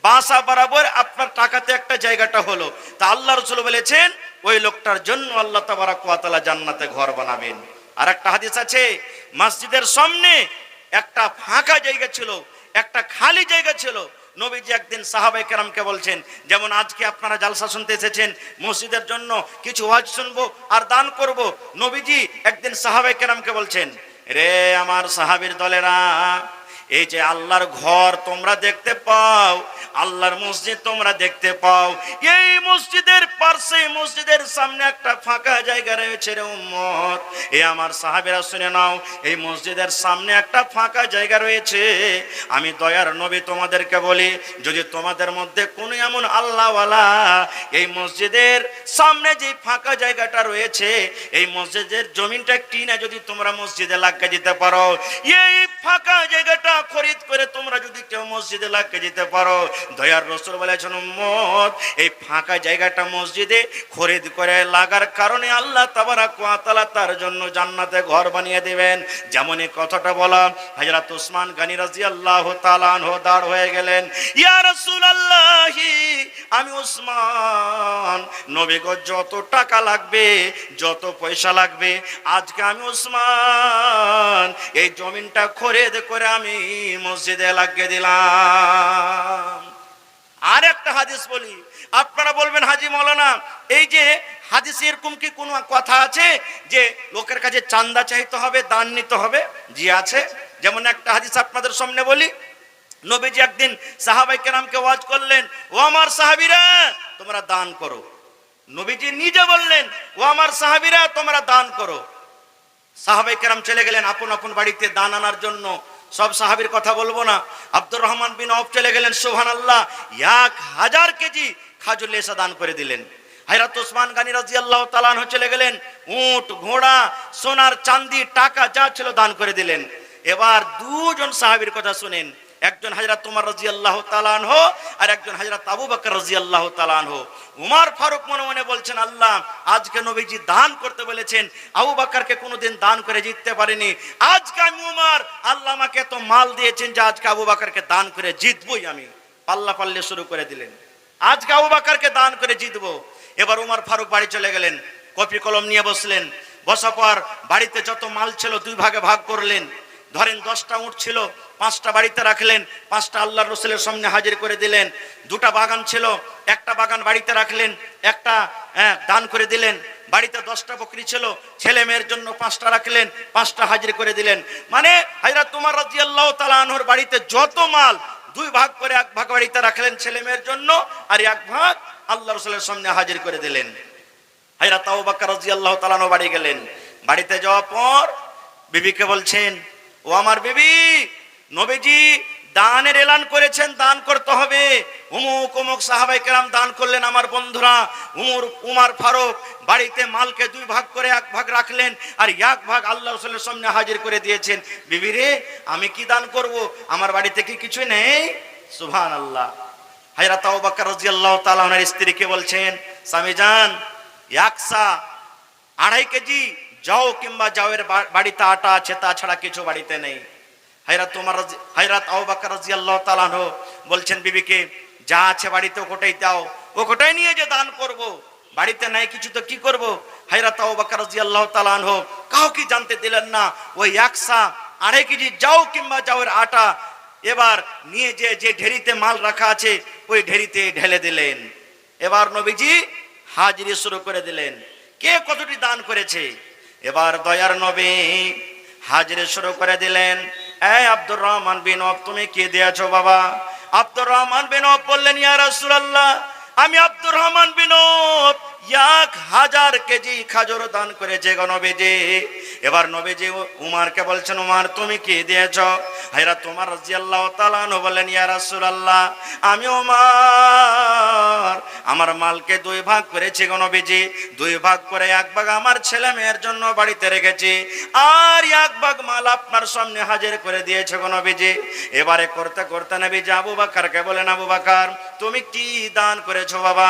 বাসা বরাবর আপনার টাকাতে একটা জায়গাটা হলো। তা আল্লাহ রাসূল বলেছেন ওই লোকটার জন্য আল্লাহ তাবারাক ওয়া তাআলা জান্নাতে ঘর বানাবেন। আর একটা হাদিস আছে, মসজিদের সামনে একটা ফাঁকা জায়গা ছিল, একটা খালি জায়গা ছিল। নবীজি একদিন সাহাবায়ে কেরামকে বলছেন, যেমন আজকে আপনারা জালসা শুনতে এসেছেন, মসজিদের জন্য কিছু ওয়াজ শুনবো আর দান করব। নবীজি একদিন সাহাবায়ে কেরামকে বলছেন, রে আমার সাহাবীর দলেরা, এই যে আল্লাহর ঘর তোমরা দেখতে পাও, আল্লাহর মসজিদ তোমরা দেখতে পাও, এই মসজিদের পাশে, মসজিদের সামনে একটা ফাঁকা জায়গা রয়েছে রে উম্মত। এই আমার সাহাবীরা শুনে নাও, এই মসজিদের সামনে একটা ফাঁকা জায়গা রয়েছে। আমি দয়ার নবী তোমাদেরকে বলি, যদি তোমাদের মধ্যে কোনো এমন আল্লাহওয়ালা এই মসজিদের সামনে যে ফাঁকা জায়গাটা রয়েছে, এই মসজিদের জমিনটা কিনে যদি তোমরা মসজিদে লাগিয়ে দিতে পারো, এই ফাঁকা জায়গাটা খরিদ করে তোমরা যদি কেউ মসজিদে লাগিয়ে দিতে পারো, দয়ার রাসূল বলেছেন উম্মত, এই ফাঁকা জায়গাটা মসজিদে খরিদ করে লাগার কারণে আল্লাহ তাবারাক ওয়া তাআলা তার জন্য জান্নাতে ঘর বানিয়ে দিবেন। যেমন এই কথাটা বলা, হযরত উসমান গনি রাদিয়াল্লাহু তাআলা আনহু দাঁড় হয়ে গেলেন, ইয়া রাসূলুল্লাহ, আমি উসমান, নবী গো যত টাকা লাগবে, যত পয়সা লাগবে, আজকে আমি উসমান এই জমিনটা খরিদ করে আমি মসজিদে লাগিয়ে দিলাম। আর একটা হাদিস বলি, আপনারা বলবেন হাজী মাওলানা, এই যে হাদিসে এরকম কি কোনো কথা আছে যে লোকের কাছে চাঁদা চাইতে হবে, দান নিতে হবে? জি আছে। যেমন একটা হাদিস আপনাদের সামনে বলি, নবীজি একদিন সাহাবায়ে কেরামকে ওয়াজ করলেন, ও আমার সাহাবীরা তোমরা দান করো। নবীজি নিজে বললেন, ও আমার সাহাবীরা তোমরা দান করো। সাহাবায়ে কেরাম চলে গেলেন আপন আপন বাড়িতে দান আনার জন্য। সব সাহাবীর কথা বলবো না। আব্দুর রহমান বিন আওফ চলে গেলেন, সুবহানাল্লাহ, 1000 কেজি খাজুর লেসা দান করে দিলেন। হযরত উসমান গনি রাদিয়াল্লাহু তাআলা আনহু চলে গেলেন, উট, ঘোড়া, সোনার চাঁদি, টাকা যা ছিল দান করে দিলেন। এবার দুজন সাহাবীর কথা শুনেন, একজন হযরত উমর রাদিয়াল্লাহু তাআলা আনহু আর একজন হযরত আবু বকর রাদিয়াল্লাহু তাআলা আনহু। উমর ফারুক মনে মনে বলছেন, আল্লাহ, আজকে নবীজি দান করতে বলেছেন, আবু বকরকে কোনোদিন দান করে জিততে পারেনি, আজকে আমি উমর, আল্লাহ আমাকে এত মাল দিয়েছেন যে আজকে আবু বকরকে দান করে জিতবই আমি। পাল্লা পাল্লে শুরু করে দিলেন, আজকে আবু বকরকে দান করে জিতবো। এবার উমর ফারুক বাড়ি চলে গেলেন, কপি কলম নিয়ে বসলেন। বসার পর বাড়িতে যত মাল ছিল 2 ভাগে ভাগ করলেন। ধরেন 10টা উট ছিল, 5টা বাড়িতে রাখলেন, 5টা আল্লাহর রাসূলের সামনে হাজির করে দিলেন। 2টা বাগান ছিল, একটা বাগান বাড়িতে রাখলেন, একটা দান করে দিলেন। বাড়িতে 10টা বকরি ছিল, ছেলে মেয়ের জন্য 5টা রাখলেন, 5টা হাজির করে দিলেন। মানে হযরত উমর রাদিয়াল্লাহু তাআলা আনহুর বাড়িতে যত মাল, 2 ভাগ করে 1 ভাগ বাড়িতে রাখলেন ছেলে মেয়ের জন্য, আর 1 ভাগ আল্লাহর রাসূলের সামনে হাজির করে দিলেন। হযরত আবু বকর রাদিয়াল্লাহু তাআলা আনহু বাড়ি গেলেন। বাড়িতে যাওয়ার পর বিবিকে বলছেন, ও আমার বিবি, নবীজি দানের এলান করেছেন, দান করতে হবে। অমুক অমুক সাহাবায়ে কেরাম দান করলেন, আমার বন্ধুরা। উমর ফারুক বাড়িতে মালকে 2 ভাগ করে 1 ভাগ রাখলেন, আর 1 ভাগ আল্লাহর রাসূলের সামনে হাজির করে দিয়েছেন। বিবি রে, আমি কি দান করব? আমার বাড়িতে কি কিছু নেই? সুবহানাল্লাহ। হযরত আবু বকর রাদিয়াল্লাহু তাআলা ওনার স্ত্রীকে বলছেন, স্বামী জান, 2.5 কেজি যাও কিংবা যাওয়ের বাড়িতে আটা আছে, তাছাড়া কিছু বাড়িতে নেই। হযরত আবু বকর রাদিয়াল্লাহু তাআলা আনহু বলছেন বিবিকে, যা আছে বাড়িতে ওটাই দাও, ওটাই নিয়ে যে দান করব, বাড়িতে নাই কিছু তো কি করব? হযরত আবু বকর রাদিয়াল্লাহু তাআলা আনহু কাউকে জানতে দিলেন না। ওই 2.5 কেজি যাও কিংবা যাওয়ের আটা এবার নিয়ে যে ঢেরিতে মাল রাখা আছে ওই ঢেরিতে ঢেলে দিলেন। এবার নবীজি হাজিরি শুরু করে দিলেন, কে কতটি দান করেছে। এবার দয়ার নবী হাজিরে শুরু করে দিলেন। এই আব্দুর রহমান বিন আওফ, তুমি কি দিয়েছো বাবা? আব্দুর রহমান বিন আওফ বললেন, ইয়া রাসূলুল্লাহ, আমি আব্দুর রহমান বিন আওফ 1000 কেজি খাজর দান করেছে গো নবীজি। এবার নবীজি উমারকে বলছেন, উমার তুমি কি দিয়েছো? হযরত উমর রাদিয়াল্লাহু তাআলা আনহু বললেন, ইয়া রাসূলুল্লাহ, আমি উমার আমার মালকে 2 ভাগ করেছি গো নবীজি। 2 ভাগ করে 1 ভাগ আমার ছেলে মেয়ের জন্য বাড়িতে রেখেছি, আর 1 ভাগ মাল আপনার সামনে হাজির করে দিয়েছে গো নবীজি। এবারে করতে করতে নবীজি আবু বকরকে বলেন, আবু বকর তুমি কি দান করেছো বাবা?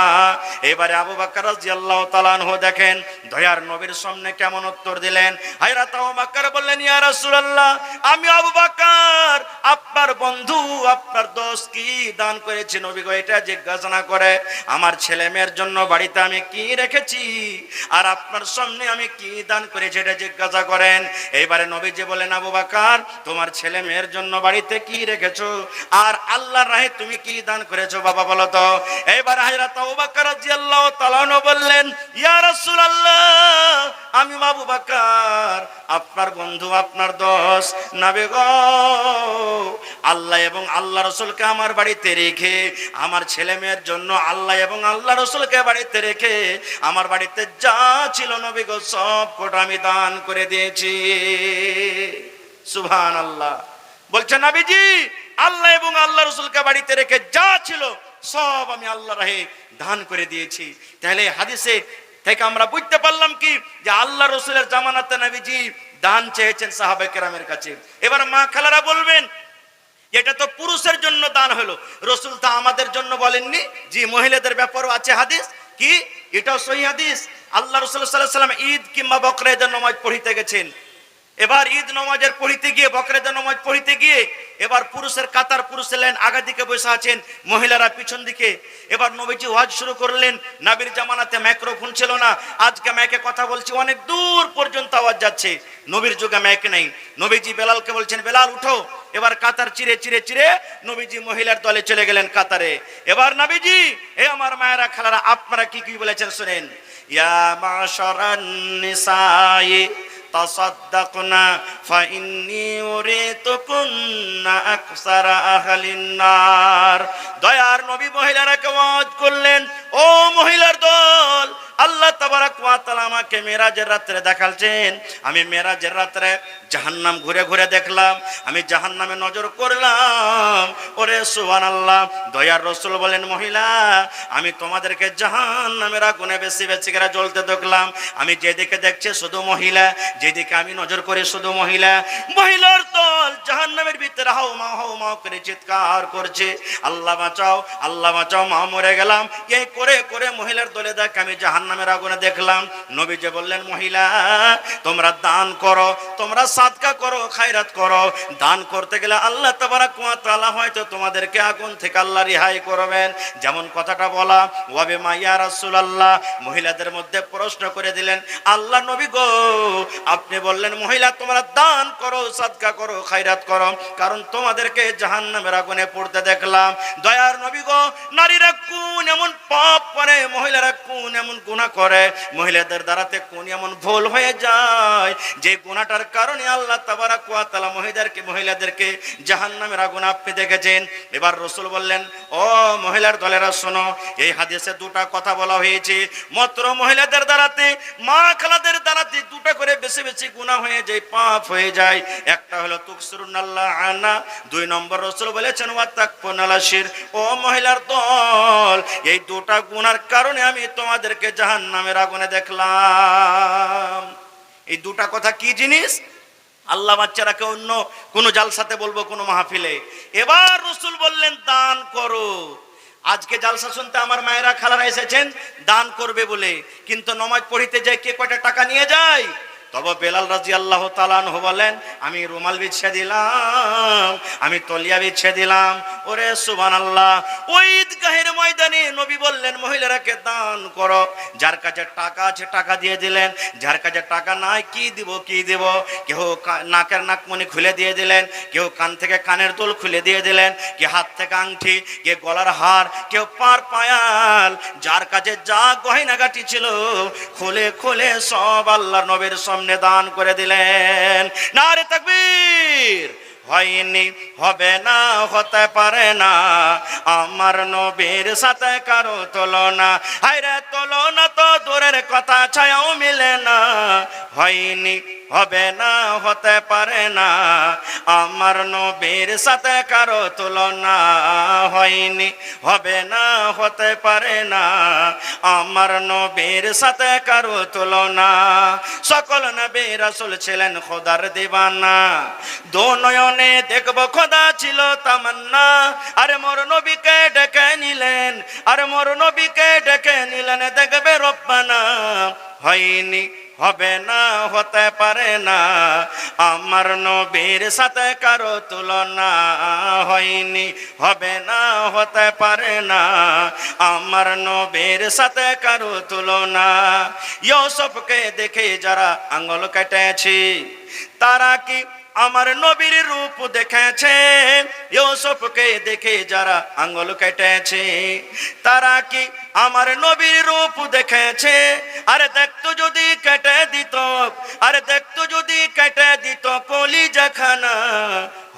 এবারে আবু বকর রাদিয়াল্লাহু তাআলা আনহু দেখেন দয়ার নবীর সামনে কেমন উত্তর দিলেন। হযরত আবু বকর বললেন, ইয়া রাসূলুল্লাহ, আমি আবু বকর আপনার বন্ধু, আপনার দোস্ত কি দান করেছি নবী গো, এটা জিজ্ঞাসা না করে আমার ছেলে মেয়ের জন্য বাড়িতে আমি কি রেখেছি আর আপনার সামনে আমি কি দান করেছি এটা জিজ্ঞাসা করেন। এইবারে নবীজি বলেন, আবু বকর তোমার ছেলে মেয়ের জন্য বাড়িতে কি রেখেছো আর আল্লাহর রাহে তুমি কি দান করেছো বাবা বলো তো। এইবার হযরত আবু বকর রাদিয়াল্লাহু তাআলা আনহু বললেন, ইয়া রাসূলুল্লাহ, আমি আবু বকর আপনার বন্ধু, আপনার দোস্ত নবী গো, আল্লাহ এবং আল্লাহ রাসূলকে আমার বাড়িতে রেখে আমার ছেলে মেয়ের জন্য আল্লাহ এবং আল্লাহ রাসূলকে বাড়িতে রেখে আমার বাড়িতে যা ছিল নবী গো সব কোটা আমি দান করে দিয়েছি। সুবহানাল্লাহ। বলছেন নবীজি আল্লাহ এবং আল্লাহ রাসূলকে বাড়িতে রেখে যা ছিল সব আমি আল্লাহর রাহে দান করে দিয়েছি। তাহলে হাদিসে থেকে আমরা বুঝতে পারলাম কি যে আল্লাহ রাসূলের জামানাতে নবীজি দান চেয়েছেন সাহাবায়ে কেরামের কাছে। এবার মা খালারা বলবেন, এটা তো পুরুষের জন্য দান হলো, রাসূল তা আমাদের জন্য বলেননি? জি, মহিলাদের ব্যাপারও আছে হাদিস। কি? এটাও সহিহ হাদিস। আল্লাহ রাসূল সাল্লাল্লাহু আলাইহি ওয়াসাল্লাম ঈদ কিংবা বকরা ঈদের নামাজ পড়িতে গেছেন। এবার ঈদ নামাজের পড়িতে গিয়ে, বকরা ঈদের নামাজ পড়িতে গিয়ে এবার পুরুষের কাতার, পুরুষের লাইন আগা দিকে বসে আছেন, মহিলারা পিছন দিকে। এবার নবীজি ওয়াজ শুরু করলেন। নবীর জামানাতে মাইক্রোফোন ছিল না, আজকে মাইকে কথা বলছি, অনেক দূর পর্যন্ত আওয়াজ যাচ্ছে। নবীর যুগে মাইক নেই। নবীজি বেলালকে বলছেন, বেলাল উঠো। এবার কাতার চিরে চিরে চিরে নবীজি মহিলার দলে চলে গেলেন কাতারে। এবার নবীজি, এ আমার মায়েরা খালারা, আপনারা কি কি বলেছেন শুনেন। ইয়া মাশারান নিসাই তাসাদ্দাকনা ফাইন্নী উরিতুকুন্না আকসারা আহলিন নার। দয়ার নবী মহিলারাকে ওয়াজ করলেন, ও মহিলার দল, আল্লাহ তাবারক ওয়া তাআলা আমাকে মেরাজের রাতে দেখালছেন। আমি মেরাজের রাতে জাহান্নাম ঘুরে ঘুরে দেখলাম, আমি জাহান্নামে নজর করলাম। ওরে সুবহানাল্লাহ। দয়ার রাসূল বলেন, মহিলা আমি তোমাদেরকে জাহান্নামের আগুনে বেশি বেশি করে জ্বলতে দেখলাম। আমি যেদিকে দেখছি শুধু মহিলা, যেদিকে আমি নজর করি শুধু মহিলা। মহিলার দল জাহান্নামের ভিতরে হাউ মাউ করে চিৎকার করছে, আল্লাহ বাঁচাও, আল্লাহ বাঁচাও, মা মরে গেলাম। এই করে করে মহিলার দলে দেখ আমি জাহান্নামের আগুনে দেখলাম। নবীজি বললেন, মহিলা তোমরা দান করো, তোমরা সাদকা করো, খায়রাত করো। দান করতে গেলে আল্লাহ তাবারক ওয়া তাআলা হয়তো তোমাদেরকে আগুন থেকে আল্লাহ রিহাই করবেন। যেমন কথাটা বলা, ওয়াবে মা ইয়া রাসূলুল্লাহ, মহিলাদের মধ্যে প্রশ্ন করে দিলেন, আল্লাহ নবী গো আপনি বললেন মহিলা তোমরা দান করো, সাদকা করো, খায়রাত করো, কারণ তোমাদেরকে জাহান্নামের আগুনে পড়তে দেখলাম। দয়ার নবী গো, নারীরা কোন এমন পাপ করে, মহিলারা কোন এমন গুনাহ করে, মহিলাদের দ্বারাতে কোন এমন ভুল হয়ে যায় যে গুনাহটার কারণে আল্লাহ তাবারক ওয়া তাআলা মহিলাদেরকে জাহান্নামের আগুনে আপনি দেখেছেন। এবার রাসূল বললেন, ও মহিলার দলেরা শোনো, এই হাদিসে দুটা কথা বলা হয়েছে। মাত্র মহিলাদের দ্বারাতে, মা খালাদের দ্বারাতে দুটো করে বেশি বেশি গুনাহ হয়ে যায়, পাপ হয়ে যায়। একটা হলো তুকসিরুনাল্লাহ আনা, 2 নম্বর রাসূল বলেছেন ওয়া তাকফুনাল আশির। ও মহিলার দল, এই দুটা গুনার কারণে আমি তোমাদেরকে জাহান্নামের আগুনে দেখলাম। এই দুটা কথা কি জিনিস? আল্লাহ বাচ্চারাকে অন্য কোন জালসাতে বলবো, কোন মাহফিলে। এবার রাসূল বললেন দান করো। আজকে জালসা শুনতে আমার মায়েরা খালারা এসেছেন দান করবে বলে, কিন্তু নামাজ পড়িতে যায় কে কয়টা টাকা নিয়ে যায়? তবে বেলাল রাদিয়াল্লাহু তাআলা আনহু বলেন, আমি রুমাল বিছিয়ে দিলাম, আমি তলিয়া বিছিয়ে দিলাম। ওরে সুবহানাল্লাহ। ওই ঈদগাহের ময়দানে নবী বললেন মহিলারাকে দান করো। যার কাছে টাকা আছে টাকা দিয়ে দিলেন, যার কাছে টাকা নাই কি দিব কি দিব। কেউ নাকের নাকমণি খুলে দিয়ে দিলেন, কেউ কান থেকে কানের দুল খুলে দিয়ে দিলেন, কে হাত থেকে আংটি, কে গলার হার, কেউ পার পায়াল, যার কাছে যা গয়নাগাটি ছিল খুলে খুলে সব আল্লাহর নবীর সামনে সামনে দান করে দিলেন। নারে তাকবীর। হয়নি, হবে না, হতে পারে না আমার নবীর সাথে কারো তুলনা। হায়রে তুলনা তো দূরের কথা, ছায়াও মিলে না। হয়নি, হবে না, হতে পারে না আমার নবীর সাথে কারো তুলনা। হয়নি, হবে না, হতে পারে না আমার নবীর সাথে কারো তুলনা। সকল নবী রাসূল ছিলেন খোদার দিওয়ানা, দো নয়নে দেখব খোদা ছিল তামান্না। আরে মোর নবীকে ডেকে নিলেন, আরে মোর নবীকে ডেকে নিলেন, দেখবে রব্বানা। হয়নি, হবে না, হতে পারে না আমার নবীর সাথে কারো তুলনা। হয়নি, হবে না, হতে পারে না আমার নবীর সাথে কারো তুলনা। ইউসুফকে দেখে যারা আঙ্গুল কেটেছে, তারা কি আমার নবীর রূপ দেখেছে? ইউসুফকে দেখে যারা আঙ্গুল কেটেছে, তারা কি আমার নবীর রূপ দেখেছে? আরে দেখতো যদি কেটে দিত, আরে দেখতো যদি কেটে দিত কলিজাখানা।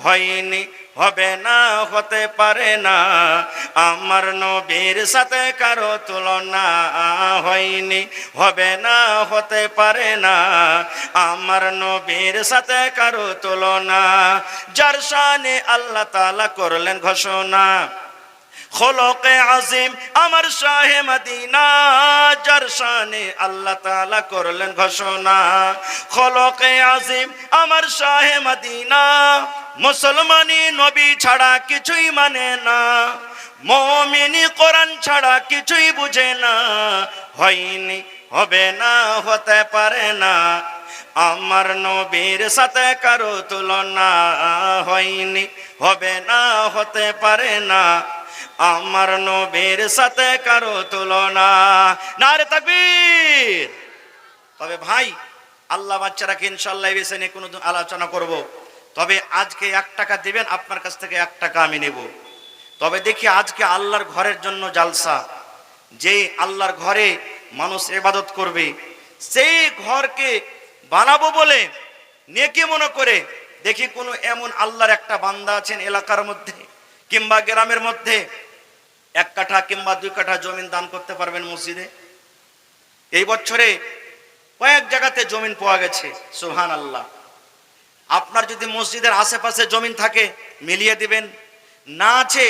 হয়নি, হবে না, হতে পারে না আমার নবীর সাথে কারো তুলনা। হয়নি, হবে না, হতে পারে না আমার নবীর সাথে কারো তুলনা। যার শানে আল্লাহ তাআলা করলেন ঘোষণা, খোলকে আজিম আমার শাহে মদিনা। যার শানে আল্লাহ তাআলা করলেন ঘোষণা, খোলকে আজিম আমার শাহে মদিনা। মুসলমানি নবী ছাড়া কিছুই মানে না, মুমিনি কোরআন ছাড়া কিছুই বুঝে না। হয়নি, হবে না, হতে পারে না আমার নবীর সাথে কারো তুলনা। হয়নি, হবে না, হতে পারে না আমার নবীর সাথে কারো তুলনা। নারে তাকবীর। তবে ভাই, আল্লাহ বাচ্চারাকে ইনশাআল্লাহ এই বিষয় নিয়ে কোনো আলোচনা করব। তবে আজকে 1 টাকা দিবেন, আপনার কাছ থেকে 1 টাকা আমি নেব। তবে দেখি আজকে আল্লাহর ঘরের জন্য জালসা, যে আল্লাহর ঘরে মানুষ ইবাদত করবে, সেই ঘরকে বানাবো বলে নেকি মনে করে দেখি কোনো এমন আল্লাহর একটা বান্দা আছেন এলাকার মধ্যে কিংবা গ্রামের মধ্যে 1 কাঠা কিংবা 2 কাঠা জমিন দান করতে পারবেন মসজিদে। এই বছরে কয়েক জায়গাতে জমিন পাওয়া গেছে, সুবহানাল্লাহ। আপনার যদি মসজিদের আশেপাশে জমিন থাকে মিলিয়ে দিবেন, না আছে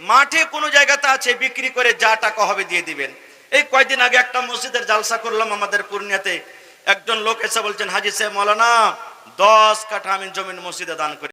মাঠে কোনো জায়গাতে আছে বিক্রি করে যা টাকা হবে দিয়ে দিবেন। এই কয়েকদিন আগে একটা মসজিদের জালসা করলাম আমাদের পূর্ণিয়াতে। একজন লোক এসে বলছেন, হাজী সাহেব, মাওলানা 10 কাঠা আমি জমিন মসজিদে দান করি।